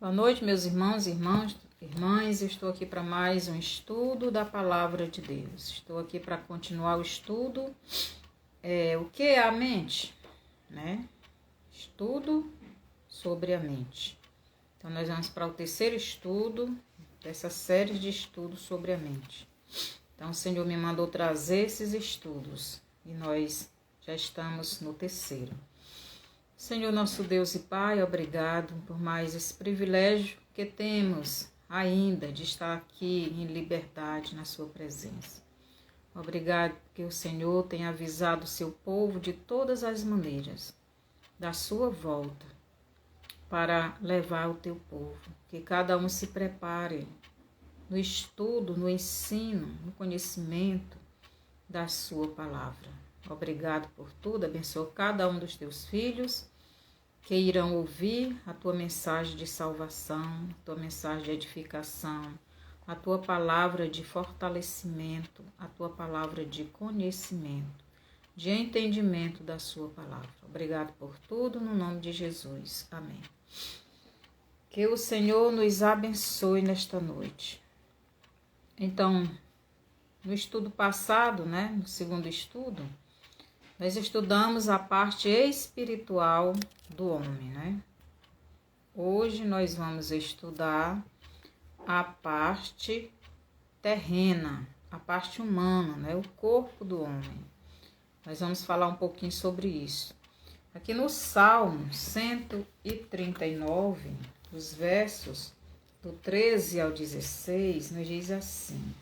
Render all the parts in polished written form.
Boa noite, meus irmãos e irmãs. Eu estou aqui para mais um estudo da Palavra de Deus. Estou aqui para continuar o estudo. O que é a mente? Estudo sobre a mente. Então, nós vamos para o terceiro estudo dessa série de estudos sobre a mente. Então, o Senhor me mandou trazer esses estudos e nós já estamos no terceiro. Senhor, nosso Deus e Pai, obrigado por mais esse privilégio que temos ainda de estar aqui em liberdade na sua presença. Obrigado que o Senhor tenha avisado o seu povo de todas as maneiras da sua volta para levar o teu povo. Que cada um se prepare no estudo, no ensino, no conhecimento da sua palavra. Obrigado por tudo, abençoa cada um dos teus filhos que irão ouvir a tua mensagem de salvação, a tua mensagem de edificação, a tua palavra de fortalecimento, a tua palavra de conhecimento, de entendimento da sua palavra. Obrigado por tudo, no nome de Jesus. Amém. Que o Senhor nos abençoe nesta noite. Então, no estudo passado, no segundo estudo, nós estudamos a parte espiritual do homem, Hoje nós vamos estudar a parte terrena, a parte humana, o corpo do homem. Nós vamos falar um pouquinho sobre isso. Aqui no Salmo 139, os versos do 13 ao 16, nos diz assim.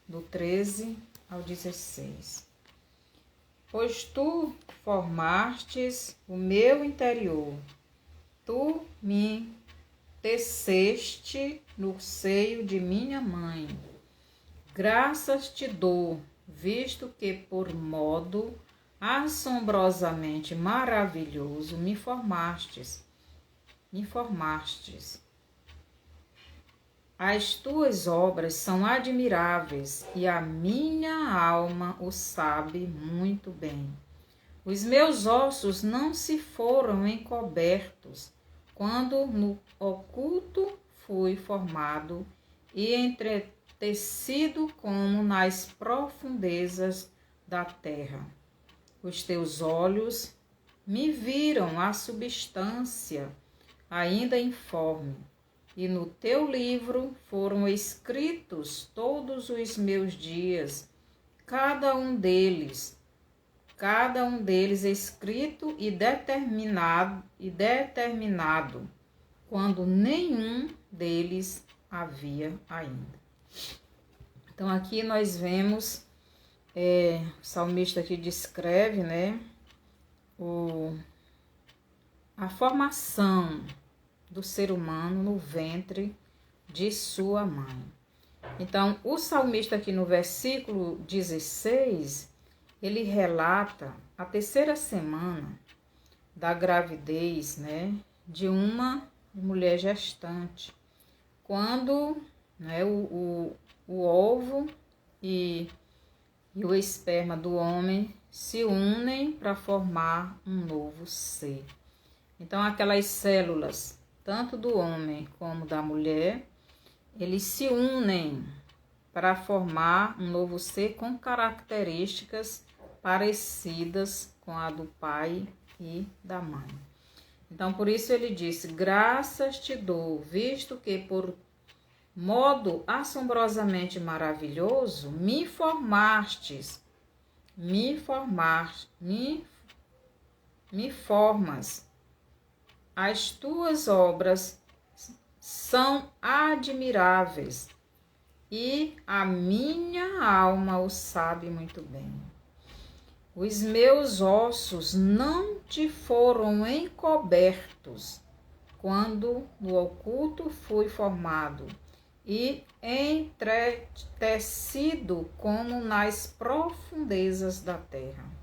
Do 13 ao 16. Pois tu formastes o meu interior, tu me teceste no seio de minha mãe. Graças te dou, visto que por modo assombrosamente maravilhoso me formastes. As tuas obras são admiráveis e a minha alma o sabe muito bem. Os meus ossos não se foram encobertos quando no oculto fui formado e entretecido como nas profundezas da terra. Os teus olhos me viram a substância ainda informe. E no teu livro foram escritos todos os meus dias, cada um deles escrito e determinado, quando nenhum deles havia ainda. Então aqui nós vemos, o salmista aqui descreve, a formação do ser humano no ventre de sua mãe. Então, o salmista aqui no versículo 16, ele relata a terceira semana da gravidez, de uma mulher gestante, quando o ovo e o esperma do homem se unem para formar um novo ser. Então, aquelas células tanto do homem como da mulher, eles se unem para formar um novo ser com características parecidas com a do pai e da mãe. Então, por isso ele disse, graças te dou, visto que por modo assombrosamente maravilhoso me formas. As tuas obras são admiráveis e a minha alma o sabe muito bem. Os meus ossos não te foram encobertos quando no oculto fui formado e entretecido como nas profundezas da terra.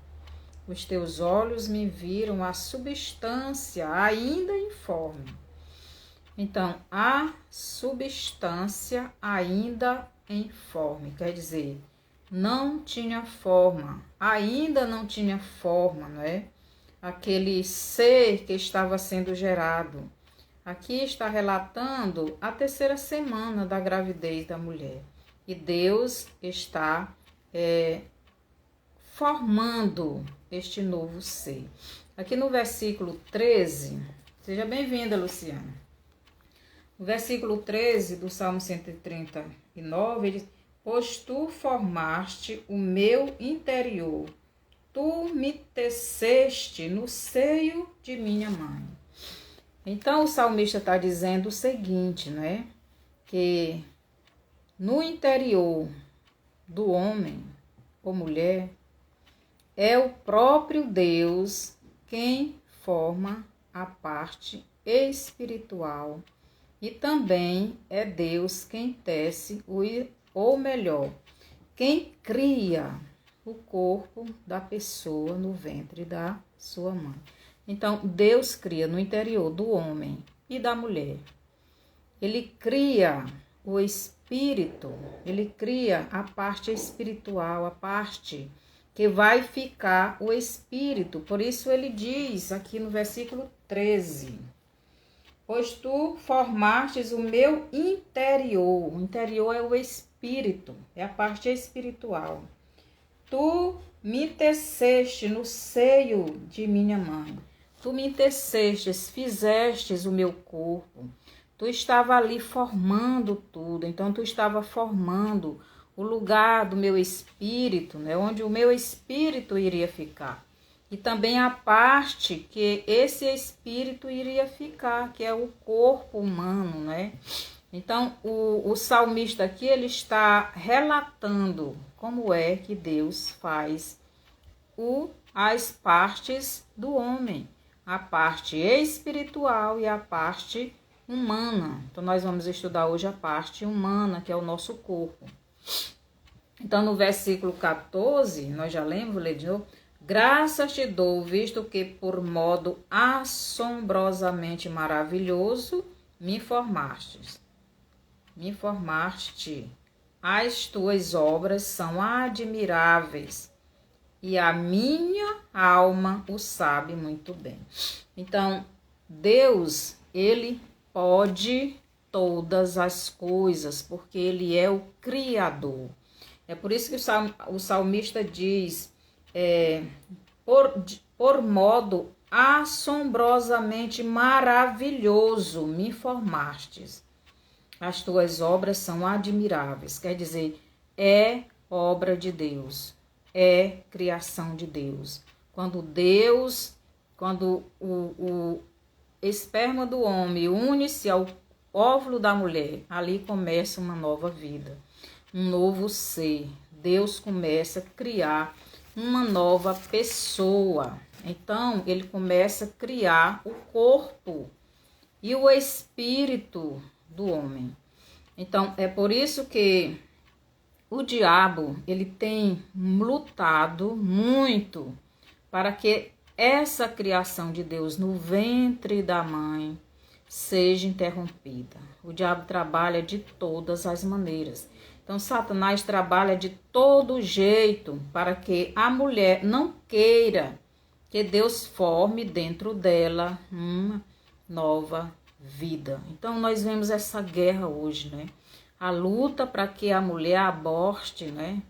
Os teus olhos me viram a substância ainda informe. Então, a substância ainda informe, quer dizer, não tinha forma, ainda não tinha forma, aquele ser que estava sendo gerado. Aqui está relatando a terceira semana da gravidez da mulher. E Deus está formando este novo ser. Aqui no versículo 13, seja bem-vinda, Luciana. No versículo 13 do Salmo 139, ele diz: pois tu formaste o meu interior, tu me teceste no seio de minha mãe. Então o salmista está dizendo o seguinte, né? Que no interior do homem ou mulher é o próprio Deus quem forma a parte espiritual e também é Deus quem tece ou melhor, quem cria o corpo da pessoa no ventre da sua mãe. Então, Deus cria no interior do homem e da mulher. Ele cria o espírito, ele cria a parte espiritual, a parte que vai ficar o espírito. Por isso ele diz aqui no versículo 13: pois tu formastes o meu interior. O interior é o espírito, é a parte espiritual. Tu me teceste no seio de minha mãe. Tu me tecestes, fizestes o meu corpo. Tu estava ali formando tudo. Então, tu estava formando o lugar do meu espírito, né? Onde o meu espírito iria ficar. E também a parte que esse espírito iria ficar, que é o corpo humano, né? Então, o salmista aqui, ele está relatando como é que Deus faz as partes do homem, a parte espiritual e a parte humana. Então, nós vamos estudar hoje a parte humana, que é o nosso corpo. Então, no versículo 14, nós já lemos, vou ler de novo. Graças te dou, visto que por modo assombrosamente maravilhoso me formaste. As tuas obras são admiráveis e a minha alma o sabe muito bem. Então, Deus, ele pode todas as coisas, porque ele é o Criador. É por isso que o salmista diz, por modo assombrosamente maravilhoso me formastes. As tuas obras são admiráveis. Quer dizer, é obra de Deus, é criação de Deus. Quando o esperma do homem une-se ao óvulo da mulher, ali começa uma nova vida, um novo ser. Deus começa a criar uma nova pessoa. Então, ele começa a criar o corpo e o espírito do homem. Então, é por isso que o diabo, ele tem lutado muito para que essa criação de Deus no ventre da mãe seja interrompida. O diabo trabalha de todas as maneiras. Então, Satanás trabalha de todo jeito para que a mulher não queira que Deus forme dentro dela uma nova vida. Então, nós vemos essa guerra hoje, né? A luta para que a mulher aborte, né?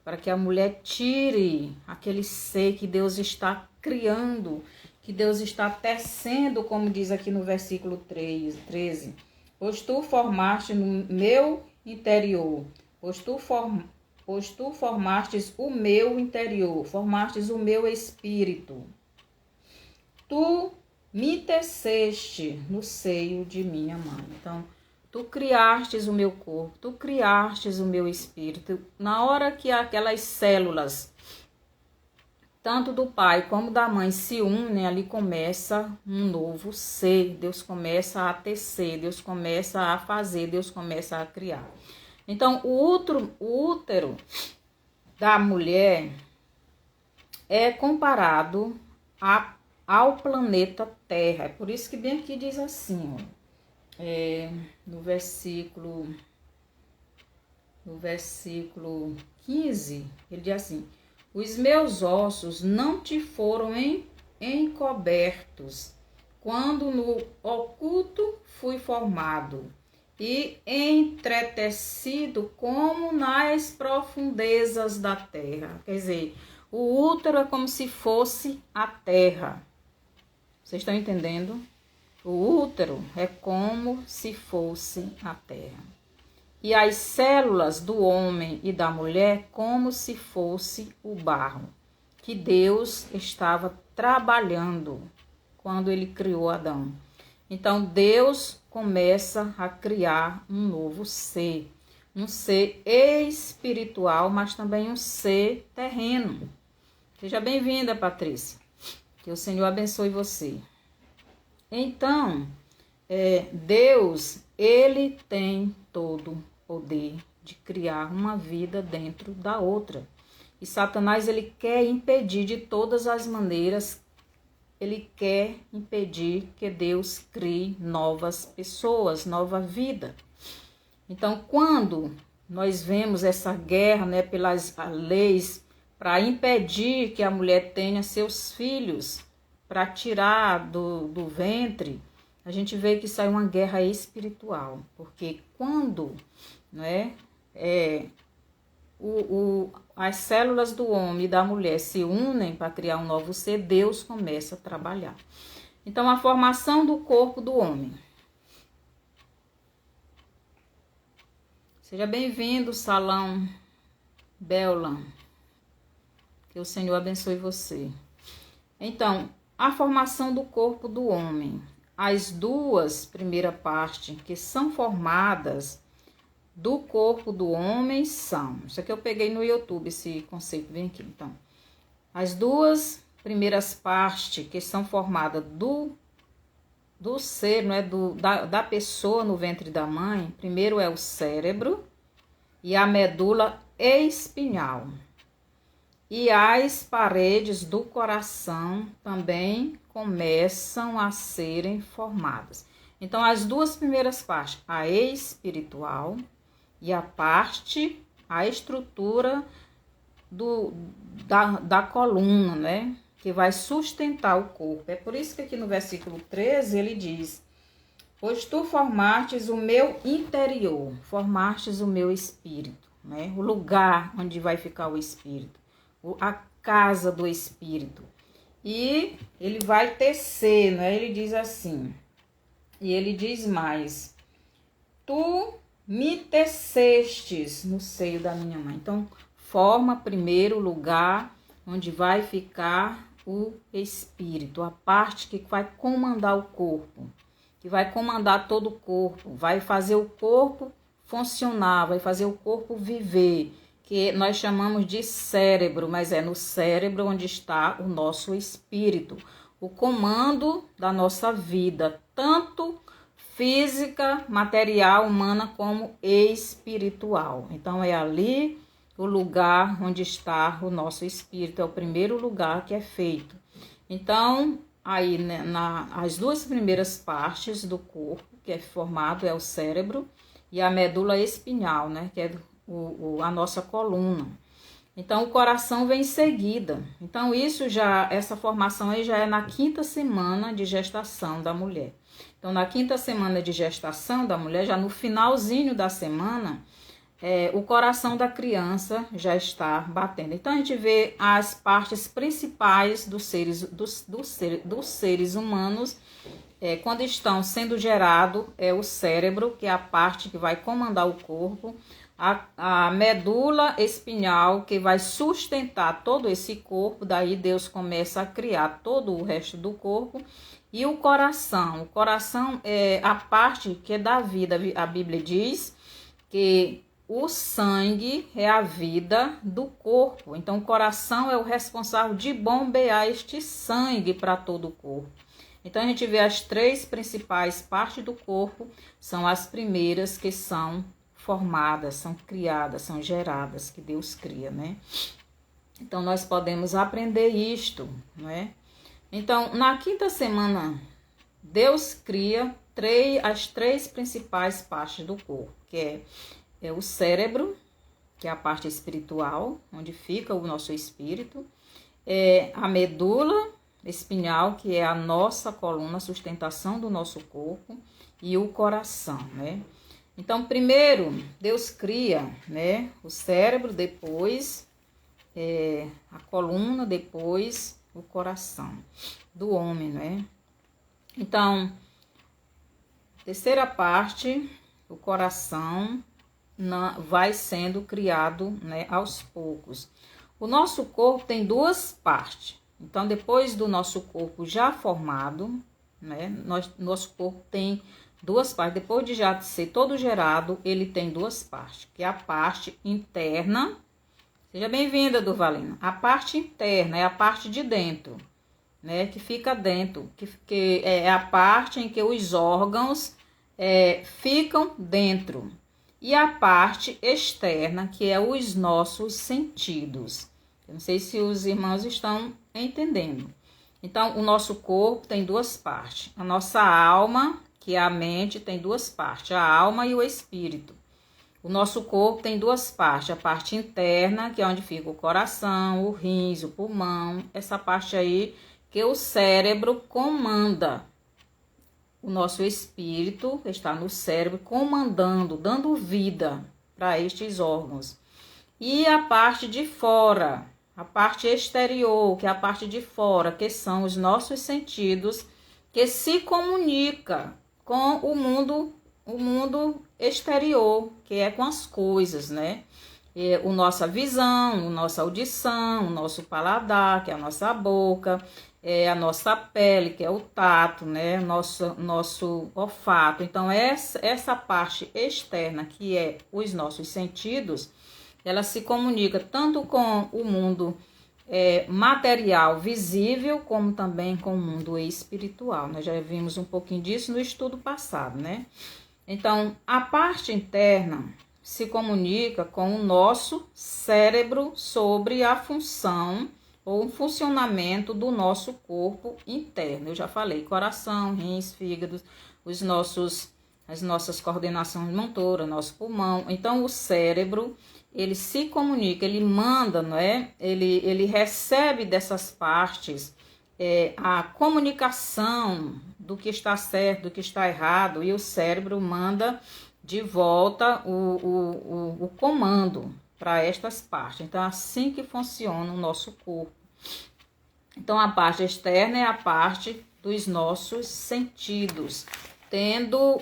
Para que a mulher tire aquele ser que Deus está criando, que Deus está tecendo, como diz aqui no versículo 13. Pois tu formaste no meu interior, pois tu formastes o meu interior, formastes o meu espírito. Tu me teceste no seio de minha mãe. Então, tu criastes o meu corpo, tu criastes o meu espírito. Na hora que aquelas células, tanto do pai como da mãe, se unem, ali começa um novo ser. Deus começa a tecer, Deus começa a fazer, Deus começa a criar. Então, o útero da mulher é comparado ao planeta Terra. É por isso que bem aqui diz assim, ó, no versículo 15, ele diz assim: os meus ossos não te foram encobertos, quando no oculto fui formado, e entretecido como nas profundezas da terra. Quer dizer, o útero é como se fosse a terra. Vocês estão entendendo? O útero é como se fosse a terra. E as células do homem e da mulher como se fosse o barro, que Deus estava trabalhando quando ele criou Adão. Então Deus começa a criar um novo ser, um ser espiritual, mas também um ser terreno. Seja bem-vinda, Patrícia. Que o Senhor abençoe você. Então, Deus, ele tem todo o poder de criar uma vida dentro da outra. E Satanás, ele quer impedir de todas as maneiras, ele quer impedir que Deus crie novas pessoas, nova vida. Então, quando nós vemos essa guerra, né, pelas leis, para impedir que a mulher tenha seus filhos, para tirar do ventre, a gente vê que isso é uma guerra espiritual. Porque quando, né, as células do homem e da mulher se unem para criar um novo ser, Deus começa a trabalhar. Então, a formação do corpo do homem. Seja bem-vindo, Salão Bellan. Que o Senhor abençoe você. Então, a formação do corpo do homem. As duas primeiras partes que são formadas do corpo do homem são... Isso aqui eu peguei no YouTube, esse conceito, vem aqui. Então, as duas primeiras partes que são formadas do ser, não é, da pessoa no ventre da mãe, primeiro é o cérebro e a medula espinhal. E as paredes do coração também começam a serem formadas. Então, as duas primeiras partes, a espiritual e a estrutura da coluna, né? Que vai sustentar o corpo. É por isso que aqui no versículo 13 ele diz: pois tu formastes o meu interior, formastes o meu espírito, né? O lugar onde vai ficar o espírito, a casa do espírito. E ele vai tecer, né? Ele diz assim, e ele diz mais: tu me tecestes no seio da minha mãe. Então, forma primeiro o lugar onde vai ficar o espírito, a parte que vai comandar o corpo, que vai comandar todo o corpo, vai fazer o corpo funcionar, vai fazer o corpo viver, que nós chamamos de cérebro, mas é no cérebro onde está o nosso espírito, o comando da nossa vida, tanto física, material, humana, como espiritual. Então, é ali o lugar onde está o nosso espírito, é o primeiro lugar que é feito. Então, aí, né, as duas primeiras partes do corpo, que é formado, é o cérebro e a medula espinhal, né, que é a nossa coluna. Então, o coração vem em seguida. Então, essa formação aí já é na 5ª semana de gestação da mulher. Então, na 5ª semana de gestação da mulher, já no finalzinho da semana, o coração da criança já está batendo. Então, a gente vê as partes principais dos seres humanos, quando estão sendo gerados, é o cérebro, que é a parte que vai comandar o corpo, a medula espinhal, que vai sustentar todo esse corpo, daí Deus começa a criar todo o resto do corpo, e o coração é a parte que é da vida. A Bíblia diz que o sangue é a vida do corpo, então o coração é o responsável de bombear este sangue para todo o corpo. Então a gente vê as 3 principais partes do corpo, são as primeiras que são formadas, são criadas, são geradas, que Deus cria, né? Então, nós podemos aprender isto, não é? Então, na 5ª semana, Deus cria as 3 principais partes do corpo, que é o cérebro, que é a parte espiritual, onde fica o nosso espírito, a medula espinhal, que é a nossa coluna, a sustentação do nosso corpo, e o coração, né? Então, primeiro, Deus cria, né, o cérebro, depois a coluna, depois o coração do homem, né? Então, terceira parte, o coração vai sendo criado, né, aos poucos. O nosso corpo tem duas partes. Então, depois do nosso corpo já formado, né, nosso corpo tem duas partes. Depois de já ser todo gerado, ele tem duas partes, que é a parte interna. Seja bem-vinda, Durvalina. A parte interna é a parte de dentro, né, que fica dentro, que é a parte em que os órgãos ficam dentro. E a parte externa, que é os nossos sentidos. Eu não sei se os irmãos estão entendendo. Então, o nosso corpo tem duas partes. A nossa alma, que é a mente, tem duas partes, a alma e o espírito. O nosso corpo tem duas partes, a parte interna, que é onde fica o coração, o rins, o pulmão, essa parte aí que o cérebro comanda. O nosso espírito está no cérebro comandando, dando vida para estes órgãos. E a parte de fora, a parte exterior, que é a parte de fora, que são os nossos sentidos, que se comunica com o mundo exterior, que é com as coisas, né? A nossa visão, a nossa audição, o nosso paladar, que é a nossa boca, a nossa pele, que é o tato, né? Nosso olfato. Então, essa parte externa, que é os nossos sentidos, ela se comunica tanto com o mundo material visível, como também com o mundo espiritual. Nós já vimos um pouquinho disso no estudo passado, né? Então, a parte interna se comunica com o nosso cérebro sobre a função ou o funcionamento do nosso corpo interno. Eu já falei, coração, rins, fígado, as nossas coordenações motoras, nosso pulmão. Então, o cérebro, ele se comunica, ele manda, não é? Ele recebe dessas partes a comunicação do que está certo, do que está errado, e o cérebro manda de volta o comando para estas partes. Então, é assim que funciona o nosso corpo. Então, a parte externa é a parte dos nossos sentidos, tendo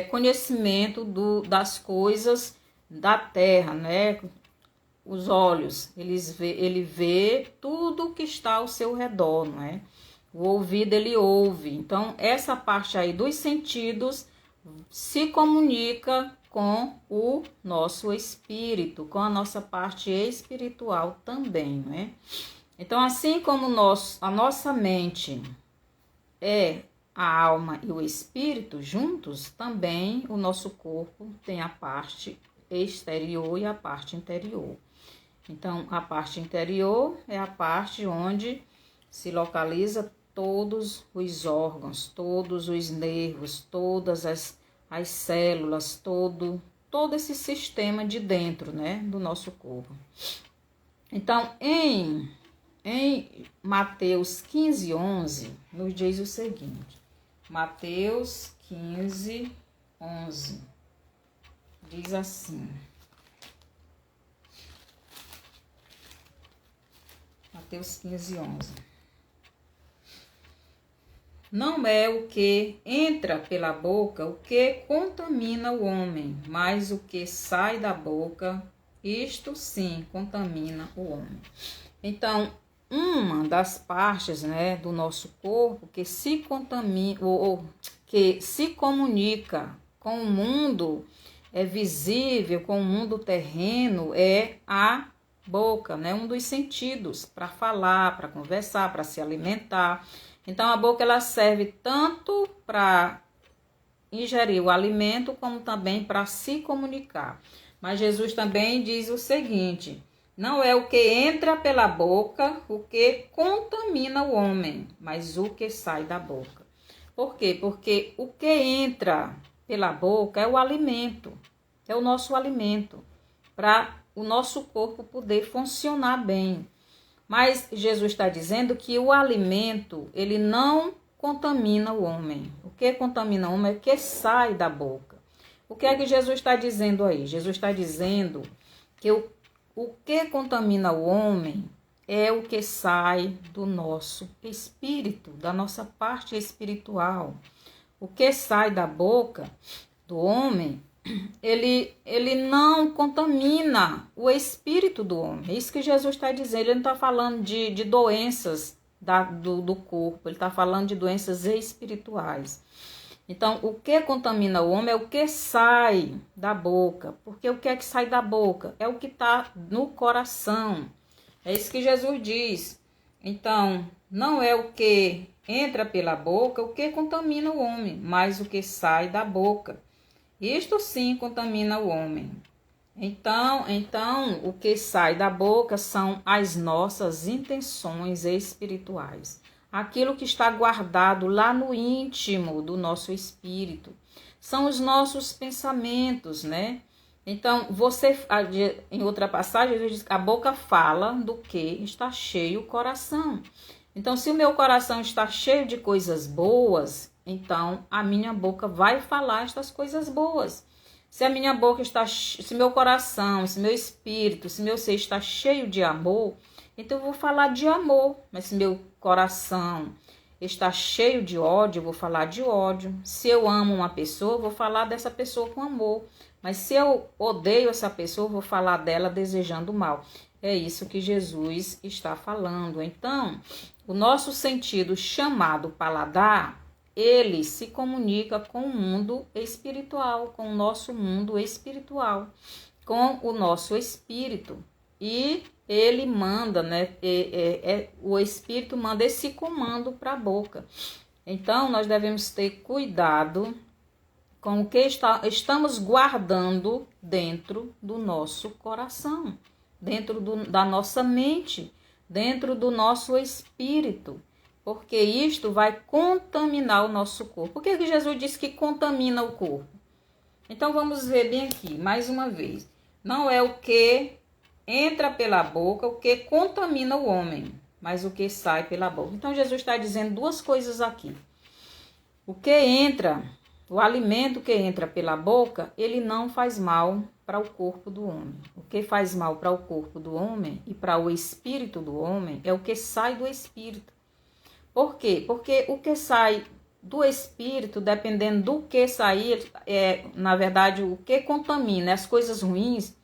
conhecimento das coisas da terra, né? Os olhos, ele vê tudo que está ao seu redor, não é? O ouvido, ele ouve. Então, essa parte aí dos sentidos se comunica com o nosso espírito, com a nossa parte espiritual também, não é? Então, assim como a nossa mente é a alma e o espírito juntos, também o nosso corpo tem a parte exterior e a parte interior. Então, a parte interior é a parte onde se localiza todos os órgãos, todos os nervos, todas as células, todo esse sistema de dentro, né, do nosso corpo. Então, em Mateus 15:11, nos diz o seguinte, Mateus 15:11, diz assim, Mateus 15:11. Não é o que entra pela boca o que contamina o homem, mas o que sai da boca, isto sim contamina o homem. Então, uma das partes, né, do nosso corpo que se contamina ou que se comunica com o mundo visível, com o mundo terreno, é a boca, né? Um dos sentidos para falar, para conversar, para se alimentar. Então, a boca ela serve tanto para ingerir o alimento, como também para se comunicar. Mas Jesus também diz o seguinte, não é o que entra pela boca o que contamina o homem, mas o que sai da boca. Por quê? Porque o que entra pela boca é o alimento, é o nosso alimento, para o nosso corpo poder funcionar bem. Mas Jesus está dizendo que o alimento, ele não contamina o homem. O que contamina o homem é o que sai da boca. O que é que Jesus está dizendo aí? Jesus está dizendo que o que contamina o homem é o que sai do nosso espírito, da nossa parte espiritual. O que sai da boca do homem, ele não contamina o espírito do homem. É isso que Jesus está dizendo. Ele não está falando de doenças do corpo, ele está falando de doenças espirituais. Então, o que contamina o homem é o que sai da boca. Porque o que é que sai da boca? É o que está no coração. É isso que Jesus diz. Então, não é o que entra pela boca o que contamina o homem, mas o que sai da boca. Isto sim contamina o homem. Então, o que sai da boca são as nossas intenções espirituais. Aquilo que está guardado lá no íntimo do nosso espírito. São os nossos pensamentos, né? Então, em outra passagem, ele diz que a boca fala do que está cheio o coração. Então, se o meu coração está cheio de coisas boas, então a minha boca vai falar estas coisas boas. Se a minha boca está, se meu coração, se meu espírito, se meu ser está cheio de amor, então eu vou falar de amor. Mas se meu coração está cheio de ódio, eu vou falar de ódio. Se eu amo uma pessoa, eu vou falar dessa pessoa com amor. Mas se eu odeio essa pessoa, eu vou falar dela desejando mal. É isso que Jesus está falando. Então, o nosso sentido chamado paladar, ele se comunica com o mundo espiritual, com o nosso mundo espiritual, com o nosso espírito. E ele manda, né? O espírito manda esse comando para a boca. Então, nós devemos ter cuidado com o que estamos guardando dentro do nosso coração, dentro da nossa mente, dentro do nosso espírito, porque isto vai contaminar o nosso corpo. Por que Jesus disse que contamina o corpo? Então vamos ver bem aqui, mais uma vez. Não é o que entra pela boca o que contamina o homem, mas o que sai pela boca. Então Jesus está dizendo duas coisas aqui. O que entra, o alimento que entra pela boca, ele não faz mal para o corpo do homem. O que faz mal para o corpo do homem e para o espírito do homem é o que sai do espírito. Por quê? Porque o que sai do espírito, dependendo do que sair, na verdade, o que contamina, as coisas ruins,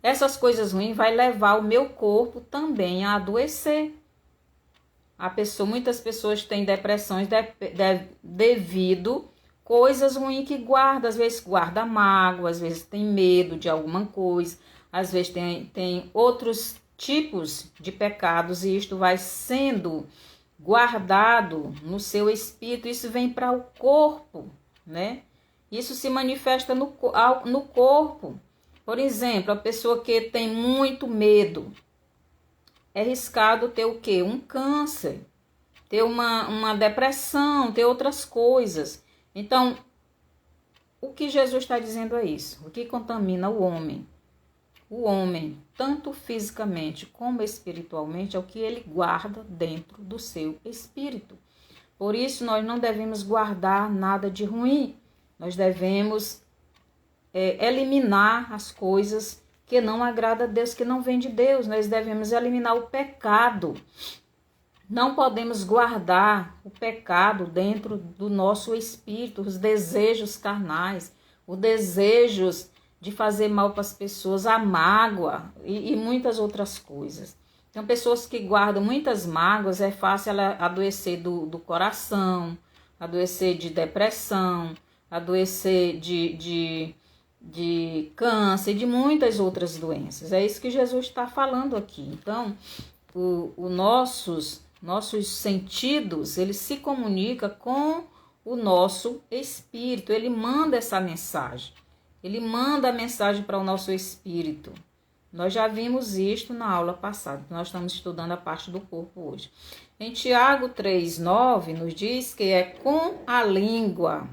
essas coisas ruins vai levar o meu corpo também a adoecer. Muitas pessoas têm depressões devido coisas ruins que guarda, às vezes guarda mágoa, às vezes tem medo de alguma coisa, às vezes tem outros tipos de pecados e isto vai sendo guardado no seu espírito, isso vem para o corpo, né? Isso se manifesta no corpo. Por exemplo, a pessoa que tem muito medo, é arriscado ter o quê? Um câncer, ter uma depressão, ter outras coisas. Então, o que Jesus está dizendo é isso. O que contamina o homem, tanto fisicamente como espiritualmente, é o que ele guarda dentro do seu espírito. Por isso, nós não devemos guardar nada de ruim. Nós devemos eliminar as coisas que não agradam a Deus, que não vêm de Deus. Nós devemos eliminar o pecado. Não podemos guardar o pecado dentro do nosso espírito, os desejos carnais, os desejos de fazer mal para as pessoas, a mágoa e muitas outras coisas. Então, pessoas que guardam muitas mágoas, é fácil ela adoecer do coração, adoecer de depressão, adoecer de câncer, de muitas outras doenças. É isso que Jesus está falando aqui. Então, nossos sentidos, ele se comunica com o nosso espírito, ele manda essa mensagem, ele manda a mensagem para o nosso espírito. Nós já vimos isto na aula passada, nós estamos estudando a parte do corpo hoje. Em Tiago 3,9 nos diz que é com a língua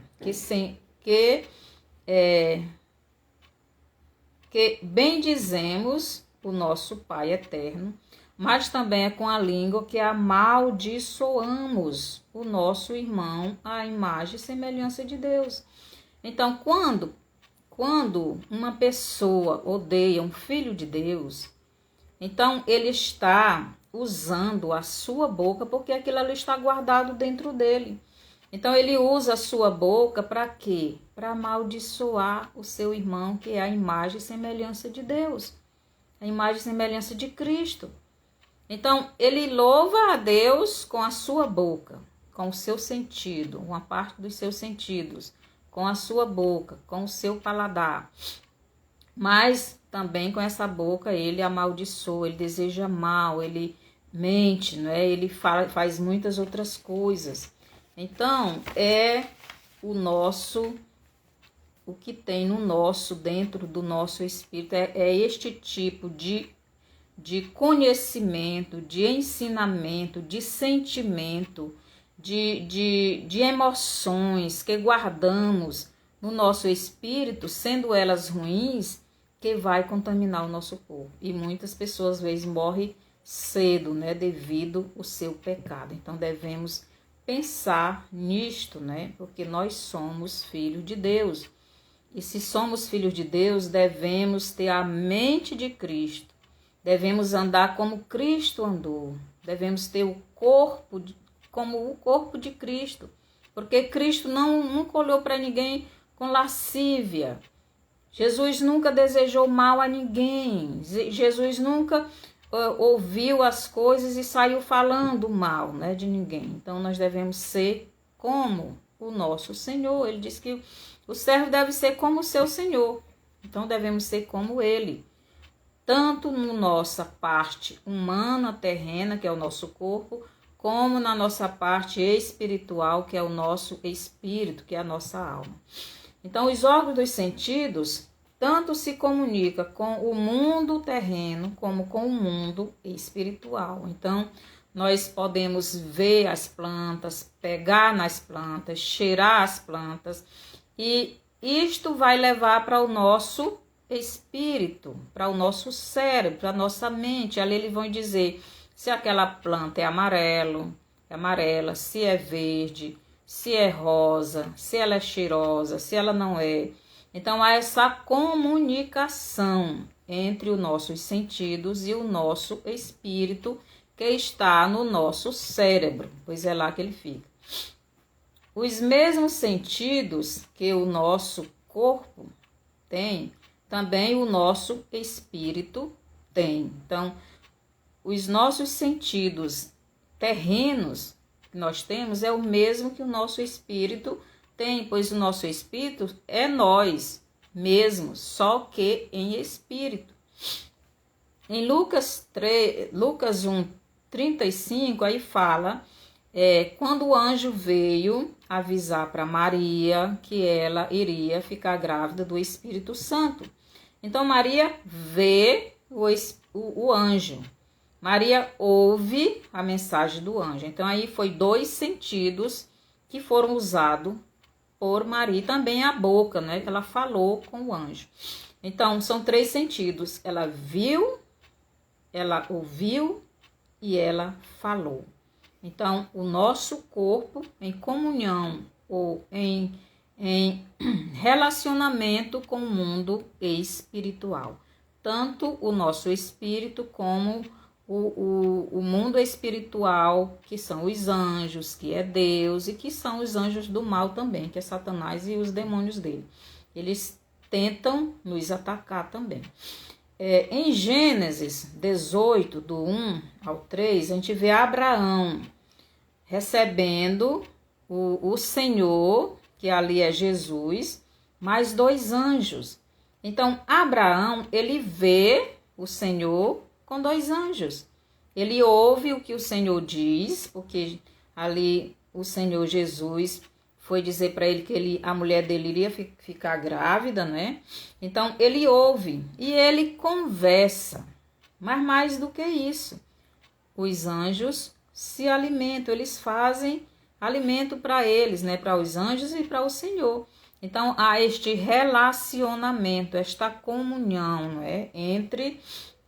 que bendizemos o nosso Pai eterno, mas também é com a língua que amaldiçoamos o nosso irmão à imagem e semelhança de Deus. Então, quando uma pessoa odeia um filho de Deus, então ele está usando a sua boca, porque aquilo ali está guardado dentro dele. Então ele usa a sua boca para quê? Para amaldiçoar o seu irmão, que é a imagem e semelhança de Deus, a imagem e semelhança de Cristo. Então ele louva a Deus com a sua boca, com o seu sentido, uma parte dos seus sentidos, com a sua boca, com o seu paladar. Mas também com essa boca ele amaldiçoa, ele deseja mal, ele mente, né? Ele faz muitas outras coisas. Então, o que tem no nosso, dentro do nosso espírito, é este tipo de conhecimento, de ensinamento, de sentimento, de emoções que guardamos no nosso espírito, sendo elas ruins, que vai contaminar o nosso corpo. E muitas pessoas, às vezes, morrem cedo, né, devido ao seu pecado. Então, devemos pensar nisto, né, porque nós somos filhos de Deus. E se somos filhos de Deus, devemos ter a mente de Cristo. Devemos andar como Cristo andou. Devemos ter o corpo como o corpo de Cristo. Porque Cristo nunca olhou para ninguém com lascívia. Jesus nunca desejou mal a ninguém. Jesus nunca ouviu as coisas e saiu falando mal, né, de ninguém. Então nós devemos ser como o nosso Senhor. Ele diz que o servo deve ser como o seu Senhor. Então devemos ser como ele. Tanto na nossa parte humana, terrena, que é o nosso corpo, como na nossa parte espiritual, que é o nosso espírito, que é a nossa alma. Então, os órgãos dos sentidos tanto se comunicam com o mundo terreno como com o mundo espiritual. Então, nós podemos ver as plantas, pegar nas plantas, cheirar as plantas, e isto vai levar para o nosso espírito, para o nosso cérebro, para a nossa mente. Ali eles vão dizer se aquela planta é amarela, se é verde, se é rosa, se ela é cheirosa, se ela não é. Então há essa comunicação entre os nossos sentidos e o nosso espírito, que está no nosso cérebro, pois é lá que ele fica. Os mesmos sentidos que o nosso corpo tem, também o nosso espírito tem. Então, os nossos sentidos terrenos que nós temos é o mesmo que o nosso espírito tem, pois o nosso espírito é nós mesmos, só que em espírito. Em Lucas 1:35, aí fala, quando o anjo veio avisar para Maria que ela iria ficar grávida do Espírito Santo. Então, Maria vê o anjo. Maria ouve a mensagem do anjo. Então, aí foi 2 sentidos que foram usados por Maria. Também a boca, né? Que ela falou com o anjo. Então, são 3 sentidos. Ela viu, ela ouviu e ela falou. Então, o nosso corpo em comunhão ou em relacionamento com o mundo espiritual. Tanto o nosso espírito como o mundo espiritual, que são os anjos, que é Deus, e que são os anjos do mal também, que é Satanás e os demônios dele. Eles tentam nos atacar também. Em Gênesis 18, do 1 ao 3, a gente vê Abraão recebendo o Senhor, que ali é Jesus, mais 2 anjos. Então, Abraão, ele vê o Senhor com 2 anjos. Ele ouve o que o Senhor diz, porque ali o Senhor Jesus foi dizer para ele que a mulher dele iria ficar grávida, né? Então, ele ouve e ele conversa. Mas mais do que isso, os anjos se alimentam, eles fazem alimento para eles, né? Para os anjos e para o Senhor. Então, há este relacionamento, esta comunhão, né? Entre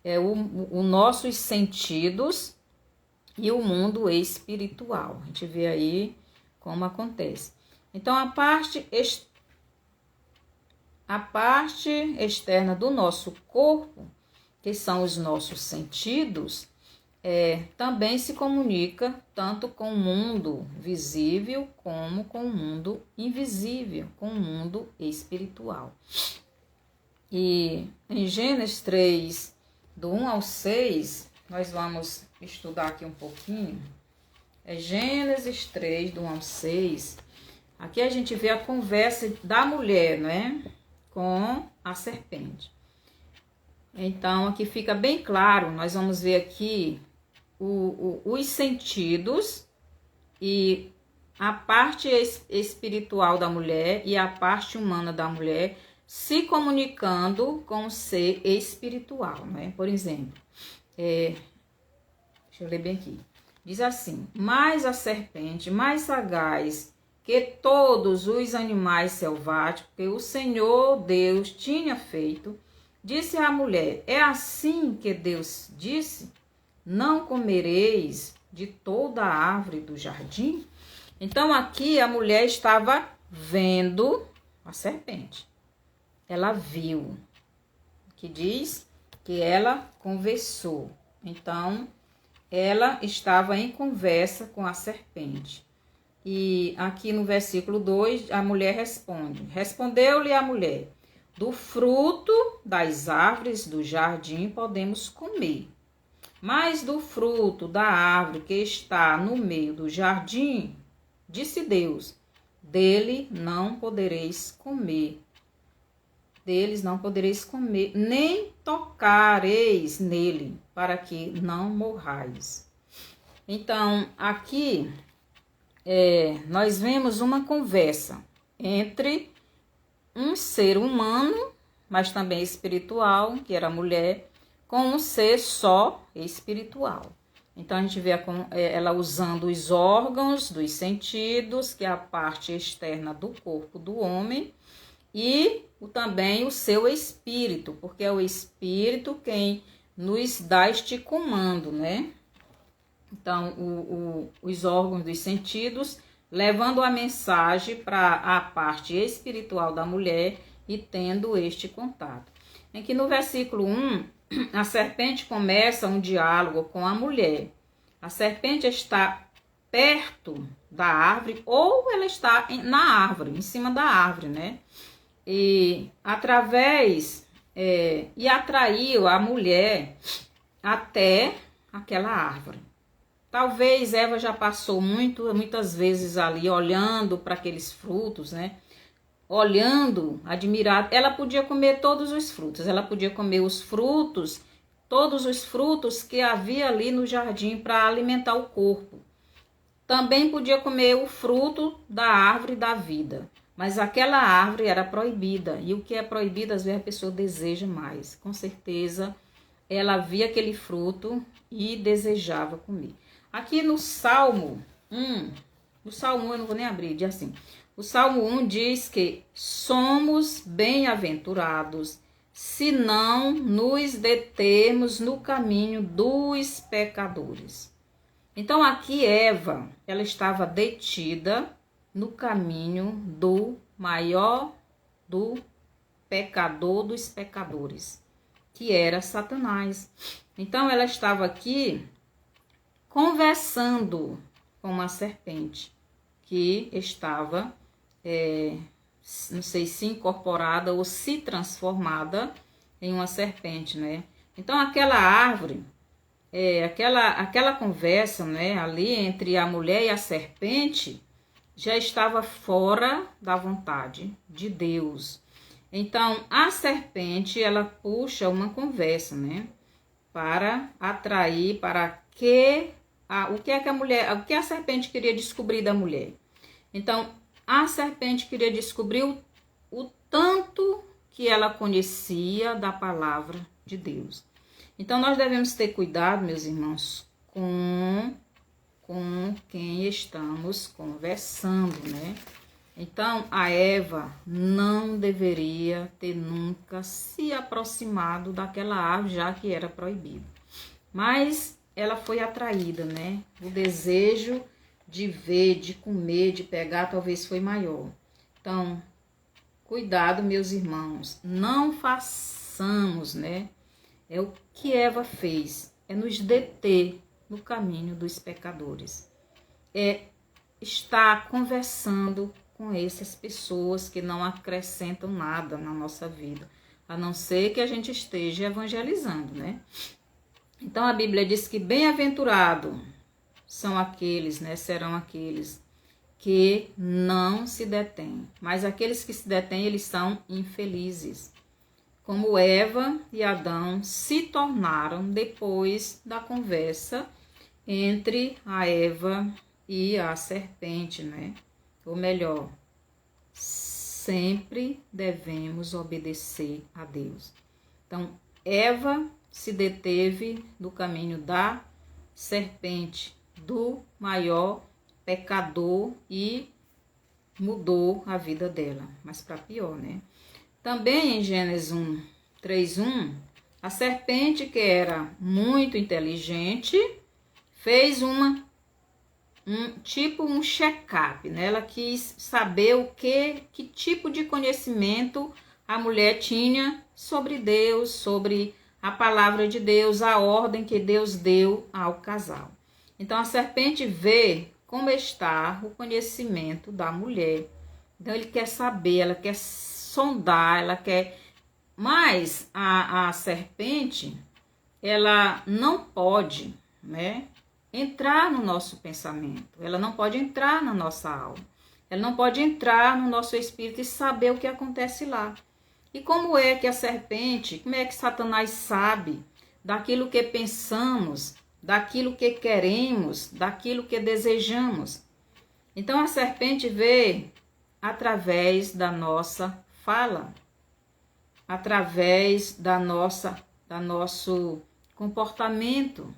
os nossos sentidos e o mundo espiritual. A gente vê aí como acontece. Então, a parte externa do nosso corpo, que são os nossos sentidos, também se comunica tanto com o mundo visível como com o mundo invisível, com o mundo espiritual. E em Gênesis 3, do 1 ao 6, nós vamos estudar aqui um pouquinho. Gênesis 3, do 1 ao 6. Aqui a gente vê a conversa da mulher, né, com a serpente. Então, aqui fica bem claro, nós vamos ver aqui os sentidos e a parte espiritual da mulher e a parte humana da mulher se comunicando com o ser espiritual, né? Por exemplo, deixa eu ler bem aqui. Diz assim: mas a serpente, mais sagaz que todos os animais selváticos que o Senhor Deus tinha feito, disse à mulher: é assim que Deus disse? Não comereis de toda a árvore do jardim? Então aqui a mulher estava vendo a serpente. Ela viu, que diz que ela conversou. Então, ela estava em conversa com a serpente. E aqui no versículo 2, a mulher responde. Respondeu-lhe a mulher: do fruto das árvores do jardim podemos comer, mas do fruto da árvore que está no meio do jardim, disse Deus, dele não podereis comer. Deles não podereis comer, nem tocareis nele, para que não morrais. Então, aqui nós vemos uma conversa entre um ser humano, mas também espiritual, que era a mulher, com um ser só espiritual. Então, a gente vê ela usando os órgãos dos sentidos, que é a parte externa do corpo do homem, e também o seu espírito, porque é o espírito quem nos dá este comando, né? Então, os órgãos dos sentidos levando a mensagem para a parte espiritual da mulher e tendo este contato. Aqui no versículo 1, a serpente começa um diálogo com a mulher. A serpente está perto da árvore ou ela está na árvore, em cima da árvore, né? E atraiu a mulher até aquela árvore. Talvez Eva já passou muitas vezes ali olhando para aqueles frutos, né? Olhando, admirada. Ela podia comer todos os frutos. Ela podia comer todos os frutos que havia ali no jardim para alimentar o corpo. Também podia comer o fruto da árvore da vida. Mas aquela árvore era proibida. E o que é proibido, às vezes a pessoa deseja mais. Com certeza, ela via aquele fruto e desejava comer. Aqui no Salmo 1, eu não vou nem abrir, diz assim. O Salmo 1 diz que somos bem-aventurados se não nos determos no caminho dos pecadores. Então aqui Eva, ela estava detida no caminho do maior do pecador dos pecadores, que era Satanás. Então ela estava aqui conversando com uma serpente que estava, não sei se incorporada ou se transformada em uma serpente, né? Então aquela árvore, aquela conversa, né, ali entre a mulher e a serpente já estava fora da vontade de Deus. Então a serpente, ela puxa uma conversa, né, para atrair, para que o que a serpente queria descobrir da mulher. Então, a serpente queria descobrir o tanto que ela conhecia da palavra de Deus. Então, nós devemos ter cuidado, meus irmãos, com quem estamos conversando, né? Então, a Eva não deveria ter nunca se aproximado daquela árvore, já que era proibido. Mas ela foi atraída, né? O desejo de ver, de comer, de pegar, talvez foi maior. Então, cuidado, meus irmãos, não façamos, né? É o que Eva fez, é nos deter no caminho dos pecadores. É estar conversando com essas pessoas que não acrescentam nada na nossa vida, a não ser que a gente esteja evangelizando, né? Então a Bíblia diz que bem-aventurado são aqueles, né? Serão aqueles que não se detêm, mas aqueles que se detêm, eles são infelizes. Como Eva e Adão se tornaram depois da conversa entre a Eva e a serpente, né? Ou melhor, sempre devemos obedecer a Deus. Então, Eva se deteve no caminho da serpente, do maior pecador, e mudou a vida dela, mas para pior, né? Também em Gênesis 3:1, a serpente, que era muito inteligente, fez um check-up, né? Ela quis saber que tipo de conhecimento a mulher tinha sobre Deus, sobre a palavra de Deus, a ordem que Deus deu ao casal. Então a serpente vê como está o conhecimento da mulher. Então ele quer saber, ela quer sondar, ela quer... Mas a serpente, ela não pode, né, entrar no nosso pensamento, ela não pode entrar na nossa alma, ela não pode entrar no nosso espírito e saber o que acontece lá. E como é que a serpente, como é que Satanás sabe daquilo que pensamos, daquilo que queremos, daquilo que desejamos? Então a serpente vê através da nossa fala, através do nosso comportamento,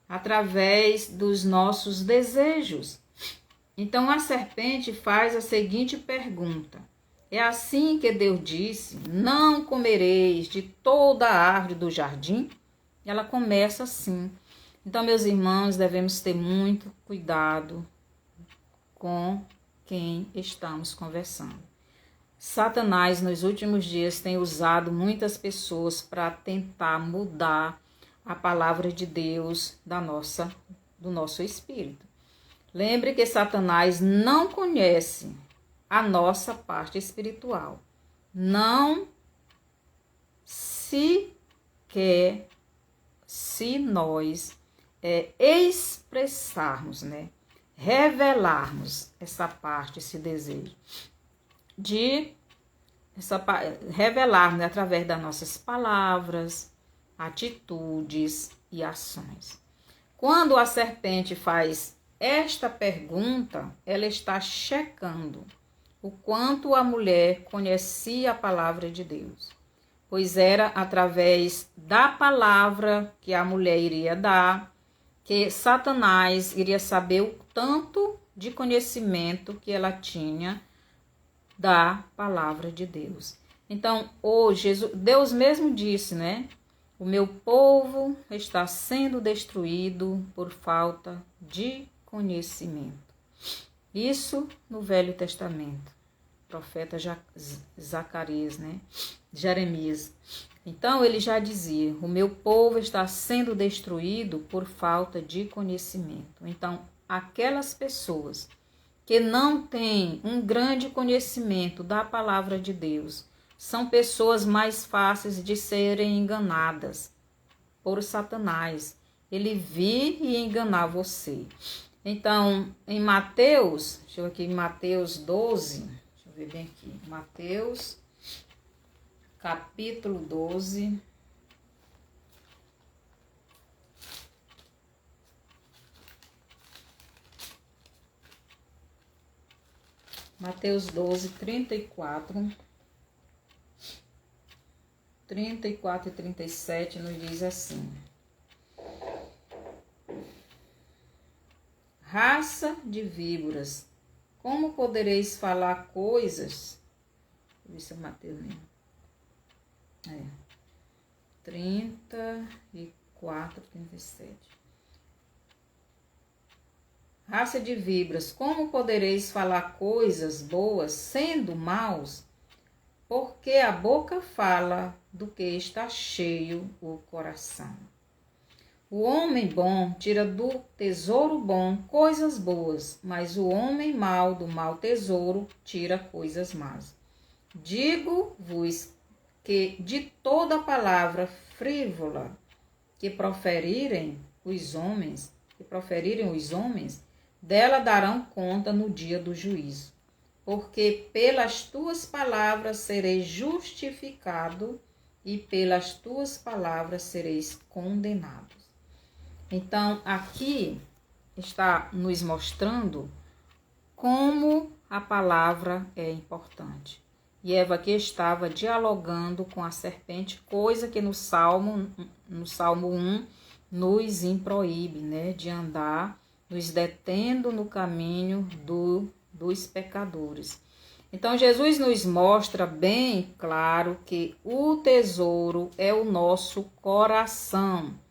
através dos nossos desejos. Então a serpente faz a seguinte pergunta: é assim que Deus disse, não comereis de toda a árvore do jardim? Ela começa assim. Então, meus irmãos, devemos ter muito cuidado com quem estamos conversando. Satanás, nos últimos dias, tem usado muitas pessoas para tentar mudar a palavra de Deus do nosso espírito. Lembre que Satanás não conhece a nossa parte espiritual. Não se quer, se nós expressarmos, né, revelarmos essa parte, esse desejo de revelar, né, através das nossas palavras, atitudes e ações. Quando a serpente faz esta pergunta, ela está checando o quanto a mulher conhecia a palavra de Deus, pois era através da palavra que a mulher iria dar que Satanás iria saber o tanto de conhecimento que ela tinha da palavra de Deus. Então, hoje, Deus mesmo disse, né? O meu povo está sendo destruído por falta de conhecimento. Isso no Velho Testamento. Profeta Zacarias, né? Jeremias. Então, ele já dizia, o meu povo está sendo destruído por falta de conhecimento. Então, aquelas pessoas que não têm um grande conhecimento da palavra de Deus, são pessoas mais fáceis de serem enganadas por Satanás. Ele vir e enganar você. Então, em Mateus, deixa eu ver aqui, em Mateus 12, deixa eu ver bem aqui, Mateus, capítulo 12, Mateus 12, 34 e 37 nos diz assim: raça de víboras, como podereis falar coisas... Isso é Mateus mesmo. 34, 37. Raça de víboras, como podereis falar coisas boas sendo maus? Porque a boca fala do que está cheio o coração. O homem bom tira do tesouro bom coisas boas, mas o homem mau do mau tesouro tira coisas más. Digo-vos que de toda palavra frívola que proferirem os homens, dela darão conta no dia do juízo. Porque pelas tuas palavras sereis justificado e pelas tuas palavras sereis condenados. Então, aqui está nos mostrando como a palavra é importante. E Eva aqui estava dialogando com a serpente, coisa que no Salmo 1 nos proíbe, né, de andar nos detendo no caminho dos pecadores. Então, Jesus nos mostra bem claro que o tesouro é o nosso coração.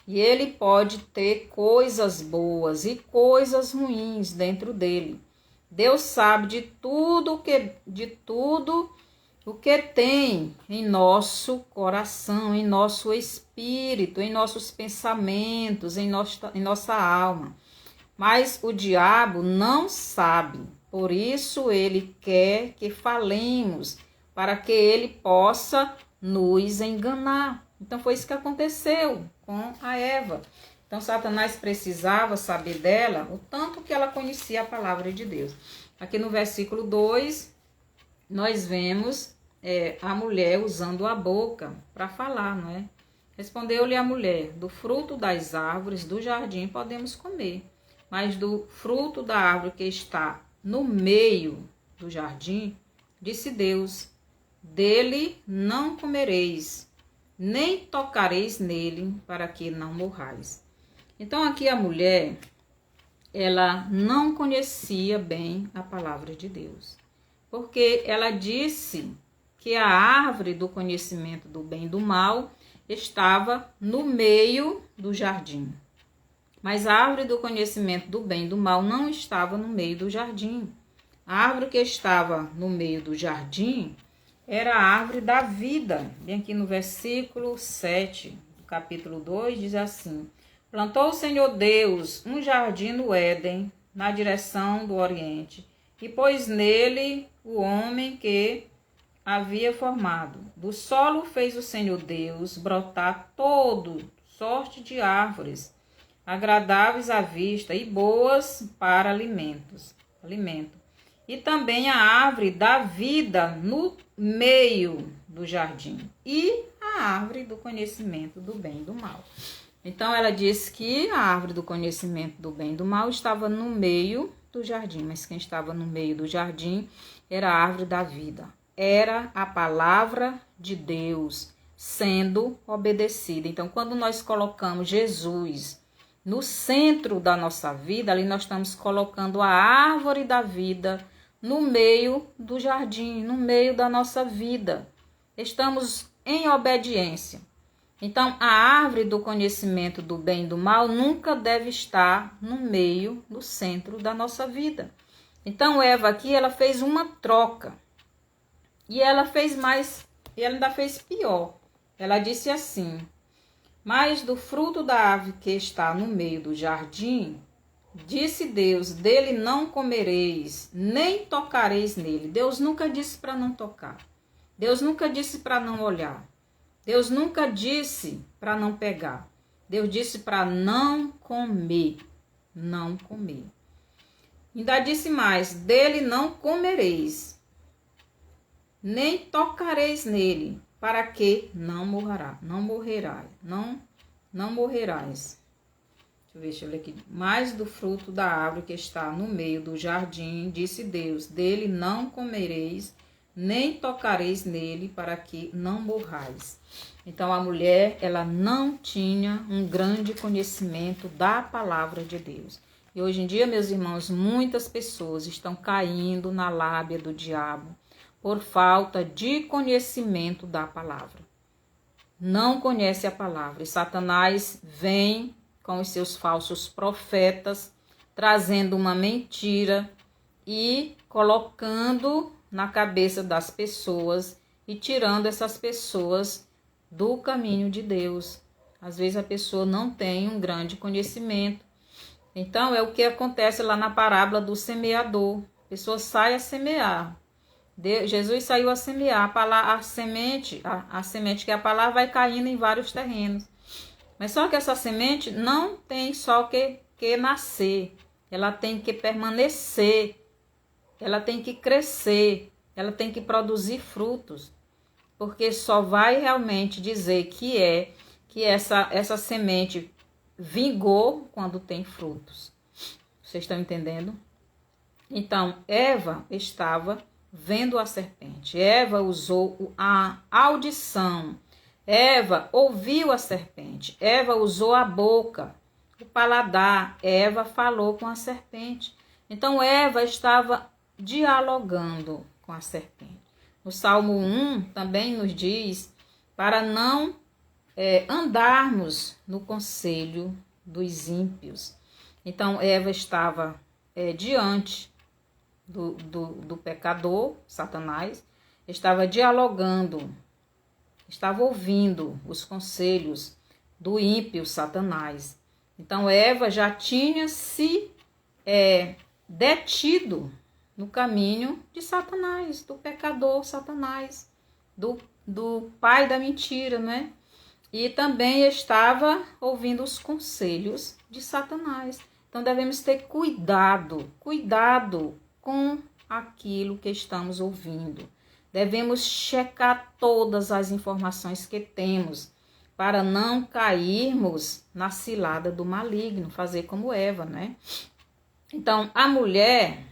E ele pode ter coisas boas e coisas ruins dentro dele. Deus sabe de tudo o que tem em nosso coração, em nosso espírito, em nossos pensamentos, em nossa alma. Mas o diabo não sabe, por isso ele quer que falemos, para que ele possa nos enganar. Então foi isso que aconteceu com a Eva. Então Satanás precisava saber dela o tanto que ela conhecia a palavra de Deus. Aqui no versículo 2, nós vemos a mulher usando a boca para falar, não é? Respondeu-lhe a mulher: do fruto das árvores do jardim podemos comer, mas do fruto da árvore que está no meio do jardim, disse Deus: dele não comereis, nem tocareis nele, para que não morrais. Então aqui a mulher, ela não conhecia bem a palavra de Deus, porque ela disse que a árvore do conhecimento do bem e do mal estava no meio do jardim. Mas a árvore do conhecimento do bem e do mal não estava no meio do jardim. A árvore que estava no meio do jardim era a árvore da vida. Bem aqui no versículo 7 do capítulo 2 diz assim: plantou o Senhor Deus um jardim no Éden, na direção do Oriente, e pôs nele o homem que havia formado. Do solo fez o Senhor Deus brotar todo sorte de árvores, agradáveis à vista e boas para alimento. E também a árvore da vida no meio do jardim, e a árvore do conhecimento do bem e do mal. Então ela disse que a árvore do conhecimento do bem e do mal estava no meio do jardim, mas quem estava no meio do jardim era a árvore da vida. Era a palavra de Deus sendo obedecida. Então, quando nós colocamos Jesus no centro da nossa vida, ali nós estamos colocando a árvore da vida no meio do jardim, no meio da nossa vida. Estamos em obediência. Então, a árvore do conhecimento do bem e do mal nunca deve estar no meio, no centro da nossa vida. Então, Eva aqui, ela fez uma troca. E ela fez mais, e ela ainda fez pior. Ela disse assim: mas do fruto da árvore que está no meio do jardim, disse Deus, dele não comereis, nem tocareis nele. Deus nunca disse para não tocar. Deus nunca disse para não olhar. Deus nunca disse para não pegar. Deus disse para não comer. Não comer. Ainda disse mais: dele não comereis, nem tocareis nele, para que não morrerás. Deixa eu ler aqui. Mas do fruto da árvore que está no meio do jardim, disse Deus, dele não comereis, nem tocareis nele, para que não morrais. Então a mulher, ela não tinha um grande conhecimento da palavra de Deus. E hoje em dia, meus irmãos, muitas pessoas estão caindo na lábia do diabo por falta de conhecimento da palavra. Não conhece a palavra. E Satanás vem com os seus falsos profetas, trazendo uma mentira e colocando na cabeça das pessoas e tirando essas pessoas do caminho de Deus. Às vezes a pessoa não tem um grande conhecimento. Então é o que acontece lá na parábola do semeador. A pessoa sai a semear. Jesus saiu a semear. A semente que é a palavra vai caindo em vários terrenos. Mas só que essa semente não tem só que nascer. Ela tem que permanecer. Ela tem que crescer. Ela tem que produzir frutos. Porque só vai realmente dizer que essa semente vingou quando tem frutos. Vocês estão entendendo? Então, Eva estava vendo a serpente. Eva usou a audição. Eva ouviu a serpente. Eva usou a boca, o paladar. Eva falou com a serpente. Então, Eva estava dialogando com a serpente. No Salmo 1 também nos diz para não andarmos no conselho dos ímpios. Então, Eva estava diante do pecador, Satanás, estava dialogando, estava ouvindo os conselhos do ímpio, Satanás. Então, Eva já tinha se detido no caminho de Satanás, do pecador Satanás, do pai da mentira, né? E também estava ouvindo os conselhos de Satanás. Então devemos ter cuidado com aquilo que estamos ouvindo. Devemos checar todas as informações que temos para não cairmos na cilada do maligno, fazer como Eva, né? Então, a mulher,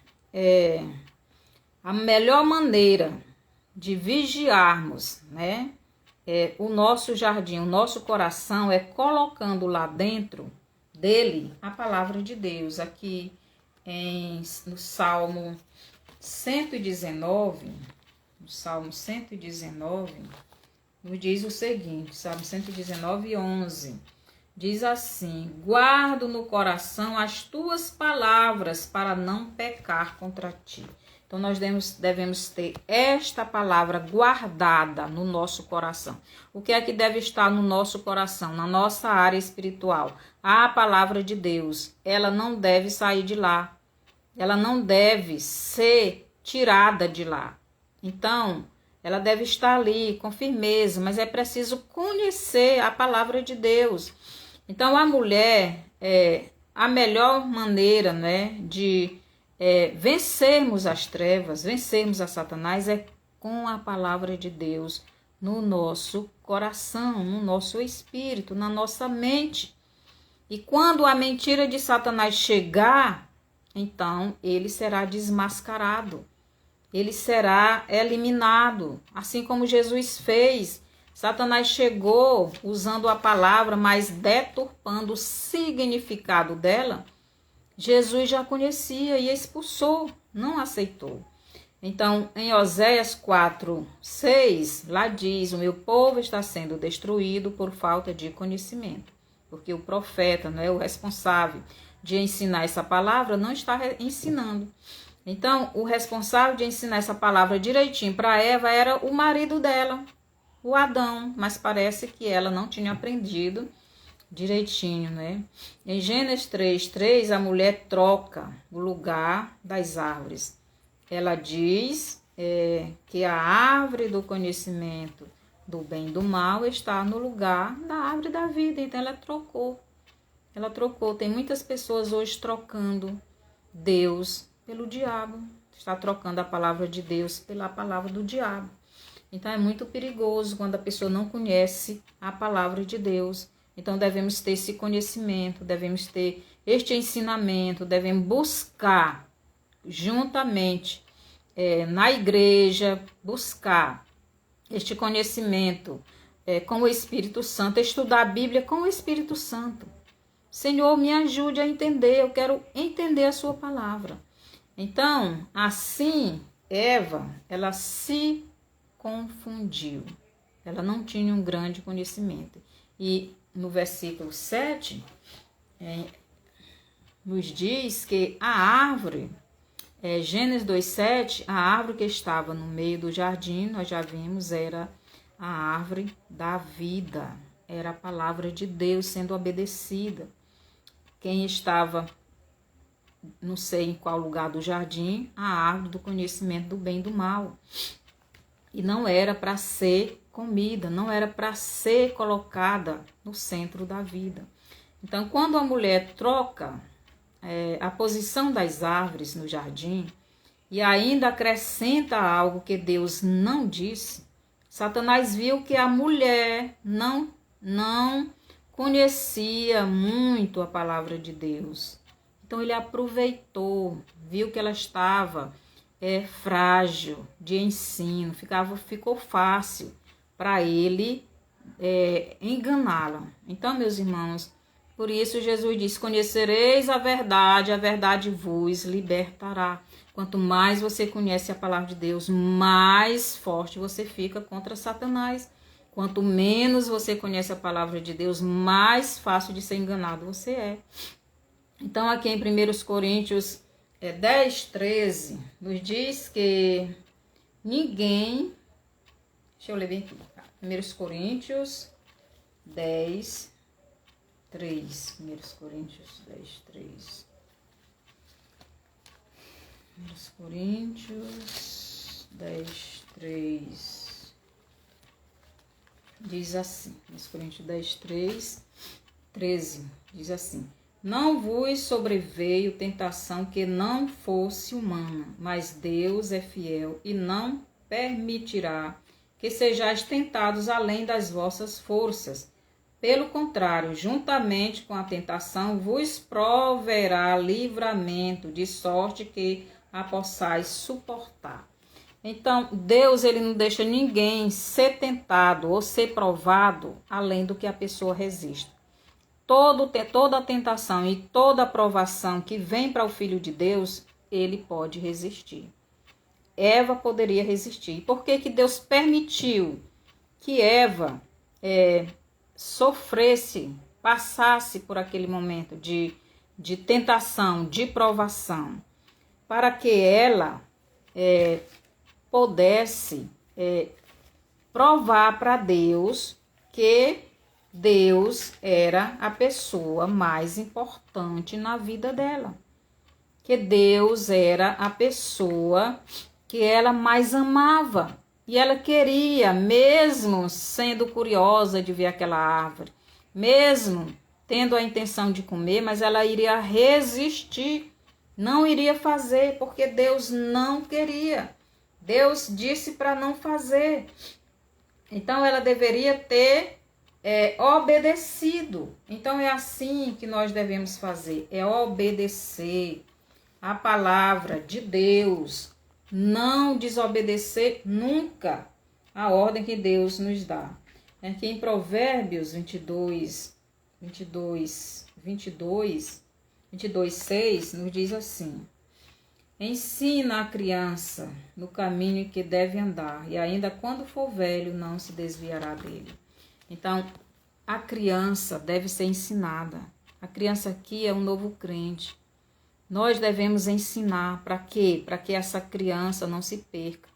a melhor maneira de vigiarmos, né, o nosso jardim, o nosso coração, é colocando lá dentro dele a palavra de Deus. Aqui no Salmo 119, nos diz o seguinte, Salmo 119, 11, diz assim: guardo no coração as tuas palavras para não pecar contra ti. Então, nós devemos ter esta palavra guardada no nosso coração. O que é que deve estar no nosso coração, na nossa área espiritual? A palavra de Deus. Ela não deve sair de lá. Ela não deve ser tirada de lá. Então, ela deve estar ali com firmeza, mas é preciso conhecer a palavra de Deus. Então, a mulher, a melhor maneira, né, de vencermos as trevas, vencermos a Satanás é com a palavra de Deus no nosso coração, no nosso espírito, na nossa mente. E quando a mentira de Satanás chegar, então ele será desmascarado, ele será eliminado, assim como Jesus fez. Satanás chegou usando a palavra, mas deturpando o significado dela. Jesus já conhecia e expulsou, não aceitou. Então, em Oséias 4:6, lá diz: o meu povo está sendo destruído por falta de conhecimento. Porque o profeta, não é o responsável de ensinar essa palavra, não está ensinando. Então, o responsável de ensinar essa palavra direitinho para Eva era o marido dela, o Adão, mas parece que ela não tinha aprendido direitinho, né? Em Gênesis 3:3, a mulher troca o lugar das árvores. Ela diz que a árvore do conhecimento do bem e do mal está no lugar da árvore da vida. Então ela trocou. Tem muitas pessoas hoje trocando Deus pelo diabo. Está trocando a palavra de Deus pela palavra do diabo. Então é muito perigoso quando a pessoa não conhece a palavra de Deus. Então devemos ter esse conhecimento, devemos ter este ensinamento, devemos buscar juntamente na igreja, buscar este conhecimento com o Espírito Santo, estudar a Bíblia com o Espírito Santo. Senhor, me ajude a entender, eu quero entender a sua palavra. Então, assim, Eva, ela se confundiu. Ela não tinha um grande conhecimento. E no versículo 7, nos diz que a árvore, Gênesis 2,7, a árvore que estava no meio do jardim, nós já vimos, era a árvore da vida. Era a palavra de Deus sendo obedecida. Quem estava, não sei em qual lugar do jardim, a árvore do conhecimento do bem e do mal. E não era para ser comida, não era para ser colocada no centro da vida. Então, quando a mulher troca a posição das árvores no jardim e ainda acrescenta algo que Deus não disse, Satanás viu que a mulher não conhecia muito a palavra de Deus. Então ele aproveitou, viu que ela estava frágil de ensino, ficou fácil para ele enganá-la. Então, meus irmãos, por isso Jesus disse: conhecereis a verdade vos libertará. Quanto mais você conhece a palavra de Deus, mais forte você fica contra Satanás. Quanto menos você conhece a palavra de Deus, mais fácil de ser enganado você é. Então, aqui em 1 Coríntios 10, 13, nos diz que ninguém... Deixa eu ler bem aqui. 1 Coríntios 10, 3. 1 Coríntios 10, 3. 1 Coríntios 10, 3. Diz assim, 1 Coríntios 10, 3, 13. Diz assim: não vos sobreveio tentação que não fosse humana, mas Deus é fiel e não permitirá que sejais tentados além das vossas forças. Pelo contrário, juntamente com a tentação, vos proverá livramento, de sorte que a possais suportar. Então, Deus, ele não deixa ninguém ser tentado ou ser provado além do que a pessoa resiste. Toda a tentação e toda a provação que vem para o Filho de Deus, ele pode resistir. Eva poderia resistir. Por que Deus permitiu que Eva sofresse, passasse por aquele momento de tentação, de provação? Para que ela pudesse provar para Deus que Deus era a pessoa mais importante na vida dela. Que Deus era a pessoa que ela mais amava. E ela queria, mesmo sendo curiosa de ver aquela árvore, mesmo tendo a intenção de comer, mas ela iria resistir, não iria fazer, porque Deus não queria. Deus disse para não fazer. Então ela deveria ter obedecido. Então é assim que nós devemos fazer, é obedecer a palavra de Deus, não desobedecer nunca a ordem que Deus nos dá. Aqui em Provérbios 22, 6, nos diz assim: ensina a criança no caminho que deve andar, e ainda quando for velho não se desviará dele. Então, a criança deve ser ensinada. A criança aqui é um novo crente. Nós devemos ensinar. Para quê? Para que essa criança não se perca.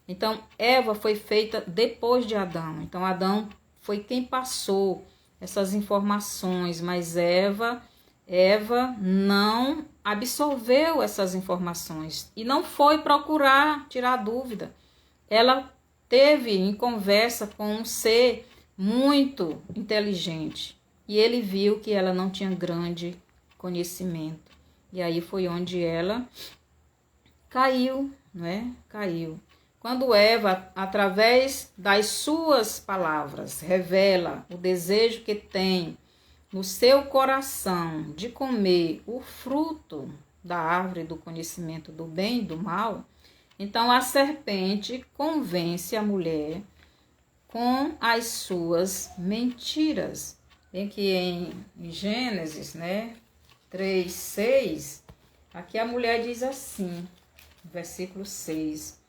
Então, Eva foi feita depois de Adão. Então, Adão foi quem passou essas informações, mas Eva não absorveu essas informações e não foi procurar tirar dúvida. Ela teve em conversa com um ser muito inteligente e ele viu que ela não tinha grande conhecimento. E aí foi onde ela caiu, não é? Caiu. Quando Eva, através das suas palavras, revela o desejo que tem no seu coração de comer o fruto da árvore do conhecimento do bem e do mal, então a serpente convence a mulher com as suas mentiras. em que em Gênesis, né, 3:6, aqui a mulher diz assim, versículo 6,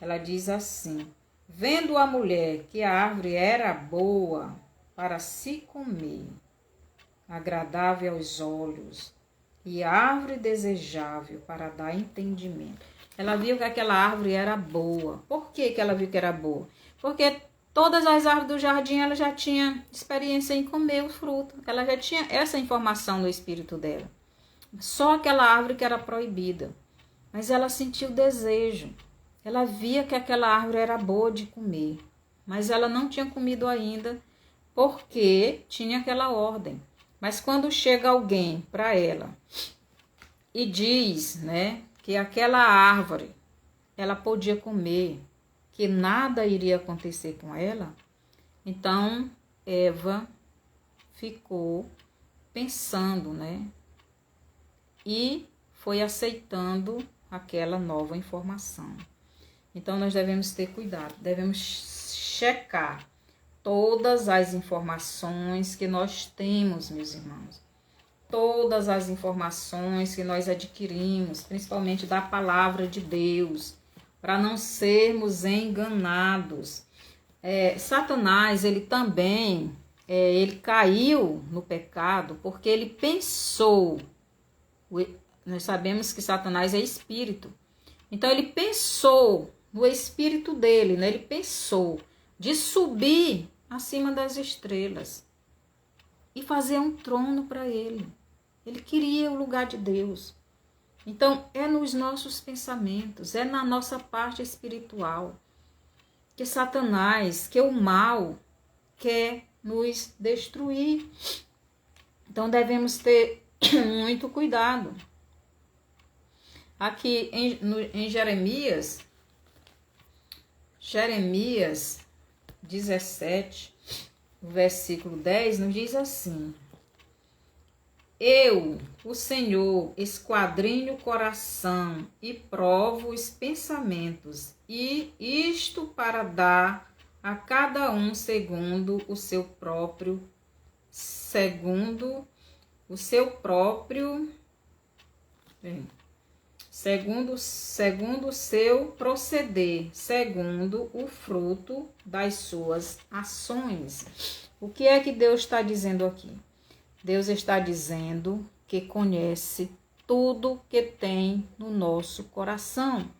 ela diz assim: vendo a mulher que a árvore era boa para se comer, agradável aos olhos, e árvore desejável para dar entendimento. Ela viu que aquela árvore era boa. Por que ela viu que era boa? Porque todas as árvores do jardim ela já tinha experiência em comer o fruto. Ela já tinha essa informação no espírito dela. Só aquela árvore que era proibida. Mas ela sentiu desejo. Ela via que aquela árvore era boa de comer. Mas ela não tinha comido ainda porque tinha aquela ordem. Mas quando chega alguém para ela e diz, né, que aquela árvore ela podia comer, que nada iria acontecer com ela, então Eva ficou pensando, né, e foi aceitando aquela nova informação. Então nós devemos ter cuidado, devemos checar todas as informações que nós temos, meus irmãos. Todas as informações que nós adquirimos, principalmente da palavra de Deus, para não sermos enganados. Satanás, ele também, ele caiu no pecado porque ele pensou. Nós sabemos que Satanás é espírito. Então ele pensou no espírito dele, né? Ele pensou de subir acima das estrelas e fazer um trono para ele. Ele queria o lugar de Deus. Então, é nos nossos pensamentos, é na nossa parte espiritual que Satanás, que o mal quer nos destruir. Então, devemos ter muito cuidado. Aqui em Jeremias 17, o versículo 10, nos diz assim: eu, o Senhor, esquadrinho o coração e provo os pensamentos, e isto para dar a cada um segundo o seu próprio seu proceder, segundo o fruto das suas ações. O que é que Deus está dizendo aqui? Deus está dizendo que conhece tudo que tem no nosso coração.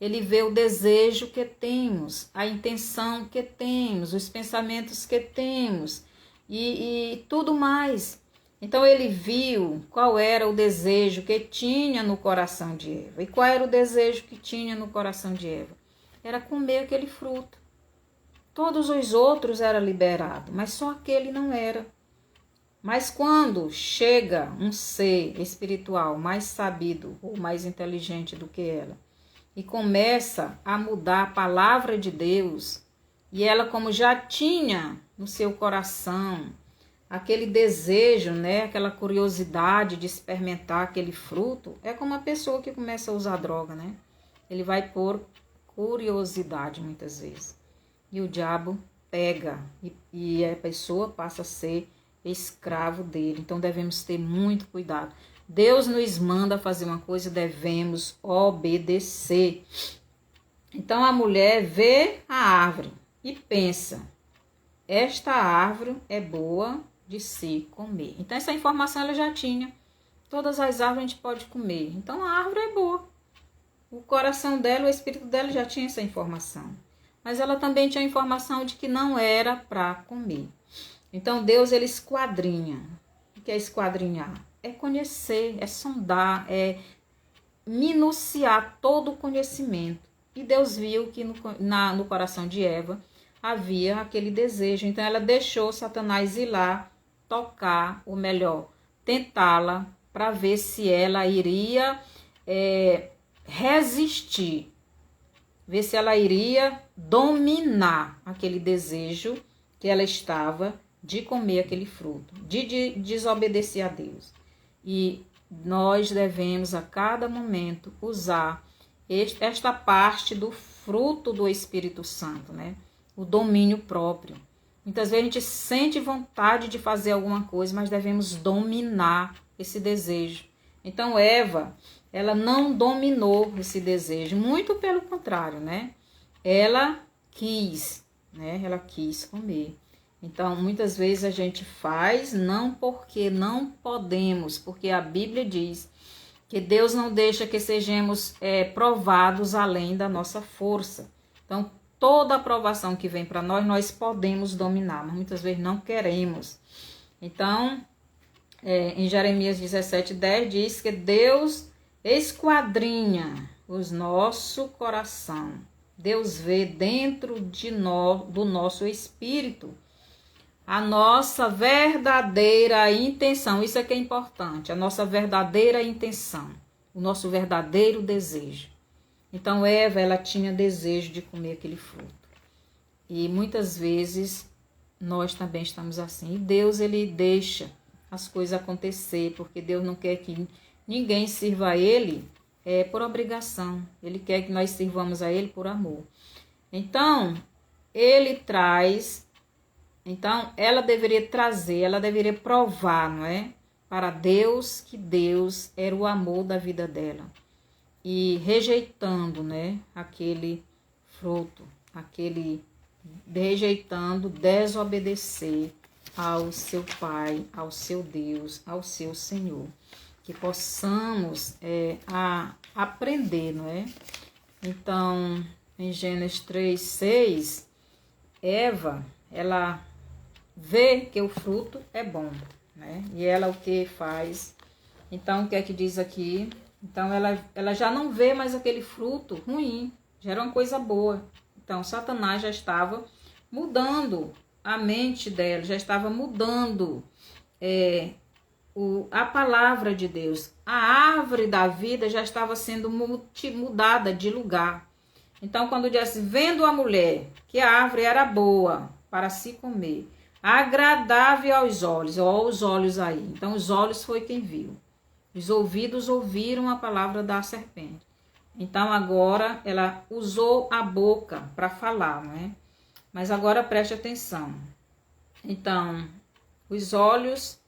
Ele vê o desejo que temos, a intenção que temos, os pensamentos que temos e tudo mais. Então ele viu qual era o desejo que tinha no coração de Eva. E qual era o desejo que tinha no coração de Eva? Era comer aquele fruto. Todos os outros eram liberados, mas só aquele não era. Mas quando chega um ser espiritual mais sabido ou mais inteligente do que ela e começa a mudar a palavra de Deus, e ela, como já tinha no seu coração aquele desejo, né, aquela curiosidade de experimentar aquele fruto, é como a pessoa que começa a usar droga, né? Ele vai por curiosidade muitas vezes. E o diabo pega e a pessoa passa a ser escravo dele. Então devemos ter muito cuidado. Deus nos manda fazer uma coisa, devemos obedecer. Então a mulher vê a árvore e pensa: esta árvore é boa de se comer. Então essa informação ela já tinha. Todas as árvores a gente pode comer. Então a árvore é boa. O coração dela, o espírito dela já tinha essa informação. Mas ela também tinha a informação de que não era para comer. Então Deus, ele esquadrinha. O que é esquadrinhar? É conhecer, é sondar, é minuciar todo o conhecimento. E Deus viu que no coração de Eva havia aquele desejo. Então ela deixou Satanás ir lá tocar, ou melhor, tentá-la para ver se ela iria resistir. Ver se ela iria dominar aquele desejo que ela estava de comer aquele fruto, de desobedecer a Deus. E nós devemos a cada momento usar esta parte do fruto do Espírito Santo, né? O domínio próprio. Muitas vezes a gente sente vontade de fazer alguma coisa, mas devemos dominar esse desejo. Então Eva, ela não dominou esse desejo, muito pelo contrário, né? Ela quis, né? Ela quis comer. Então, muitas vezes a gente faz não porque não podemos, porque a Bíblia diz que Deus não deixa que sejamos provados além da nossa força. Então, toda aprovação que vem para nós, nós podemos dominar, mas muitas vezes não queremos. Então, em Jeremias 17:10 diz que Deus esquadrinha o nosso coração. Deus vê dentro de nós, do nosso espírito, a nossa verdadeira intenção. Isso é que é importante, a nossa verdadeira intenção, o nosso verdadeiro desejo. Então Eva, ela tinha desejo de comer aquele fruto. E muitas vezes nós também estamos assim. E Deus, ele deixa as coisas acontecer, porque Deus não quer que ninguém sirva a ele por obrigação. Ele quer que nós sirvamos a ele por amor. Então, ele traz... Então, ela deveria trazer, ela deveria provar, não é? Para Deus, que Deus era o amor da vida dela. E rejeitando, né? Aquele fruto, rejeitando, desobedecer ao seu Pai, ao seu Deus, ao seu Senhor. Que possamos aprender, não é? Então, em Gênesis 3:6, Eva, ela vê que o fruto é bom, né? E ela o que faz? Então, o que é que diz aqui? Então, ela já não vê mais aquele fruto ruim, já era uma coisa boa. Então, Satanás já estava mudando a mente dela, já estava mudando a palavra de Deus. A árvore da vida já estava sendo mudada de lugar. Então, quando disse, vendo a mulher que a árvore era boa para se comer, agradável aos olhos, ó, os olhos aí. Então, os olhos foi quem viu. Os ouvidos ouviram a palavra da serpente. Então, agora, ela usou a boca para falar, não é? Mas agora preste atenção. Então, os olhos,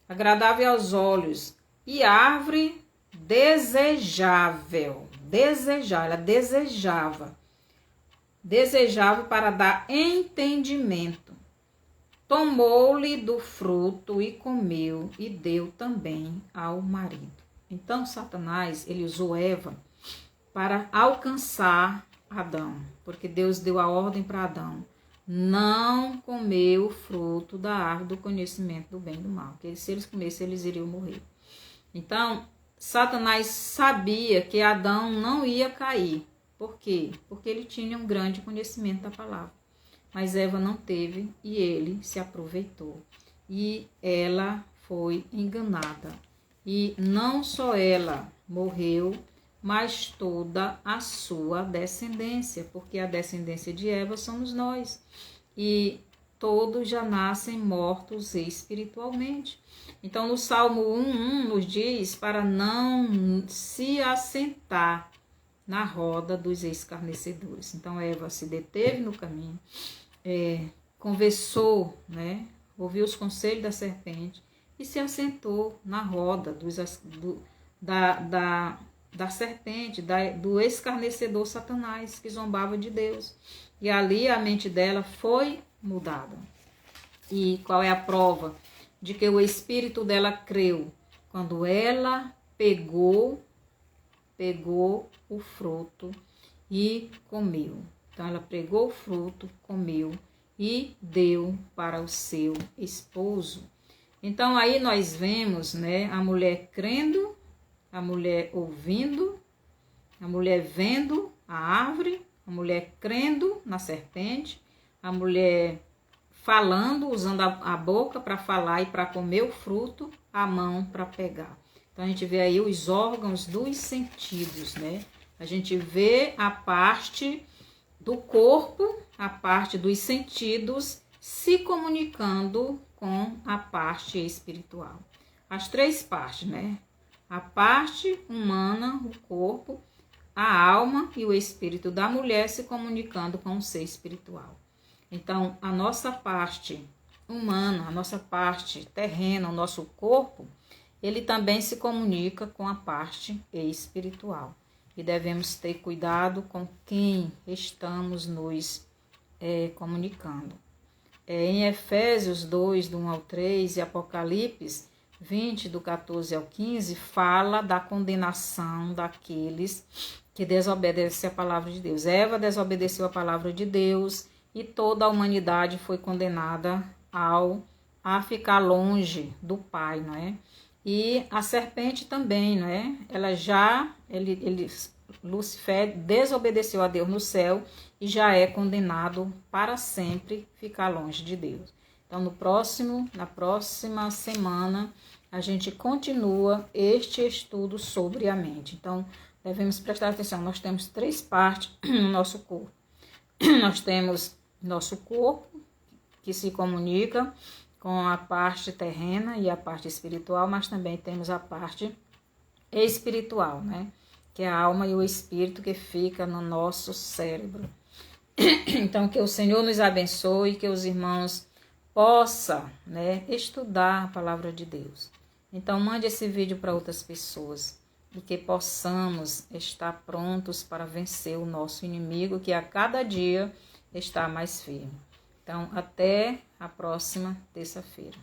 agradável aos olhos, e árvore desejável. Ela desejava para dar entendimento. Tomou-lhe do fruto e comeu e deu também ao marido. Então, Satanás, ele usou Eva para alcançar Adão, porque Deus deu a ordem para Adão: não comer o fruto da árvore do conhecimento do bem e do mal, porque se eles comessem, eles iriam morrer. Então, Satanás sabia que Adão não ia cair. Por quê? Porque ele tinha um grande conhecimento da palavra. Mas Eva não teve e ele se aproveitou. E ela foi enganada. E não só ela morreu, mas toda a sua descendência. Porque a descendência de Eva somos nós. E todos já nascem mortos espiritualmente. Então, no Salmo 1:1 nos diz para não se assentar na roda dos escarnecedores. Então, Eva se deteve no caminho, conversou, né? Ouviu os conselhos da serpente e se assentou na roda da serpente, do escarnecedor Satanás, que zombava de Deus. E ali a mente dela foi mudada. E qual é a prova de que o espírito dela creu? Quando ela pegou o fruto e comeu. Então ela pegou o fruto, comeu e deu para o seu esposo. Então aí nós vemos, né, a mulher crendo, a mulher ouvindo, a mulher vendo a árvore, a mulher crendo na serpente, a mulher falando, usando a boca para falar e para comer o fruto, a mão para pegar. Então a gente vê aí os órgãos dos sentidos, né? A gente vê a parte do corpo, a parte dos sentidos se comunicando com a parte espiritual. As três partes, né? A parte humana, o corpo, a alma e o espírito da mulher se comunicando com o ser espiritual. Então, a nossa parte humana, a nossa parte terrena, o nosso corpo, ele também se comunica com a parte espiritual. E devemos ter cuidado com quem estamos nos comunicando. Em Efésios 2, do 1 ao 3 e Apocalipse 20, do 14 ao 15, fala da condenação daqueles que desobedecem a palavra de Deus. Eva desobedeceu a palavra de Deus e toda a humanidade foi condenada a ficar longe do Pai, não é? E a serpente também, não é? Lúcifer desobedeceu a Deus no céu e já é condenado para sempre ficar longe de Deus. Então, na próxima semana, a gente continua este estudo sobre a mente. Então, devemos prestar atenção. Nós temos 3 partes no nosso corpo. Nós temos nosso corpo, que se comunica com a parte terrena e a parte espiritual, mas também temos a parte espiritual, né? Que é a alma e o espírito que fica no nosso cérebro. Então, que o Senhor nos abençoe, que os irmãos possam, né, estudar a palavra de Deus. Então, mande esse vídeo para outras pessoas e que possamos estar prontos para vencer o nosso inimigo, que a cada dia está mais firme. Então, até a próxima terça-feira.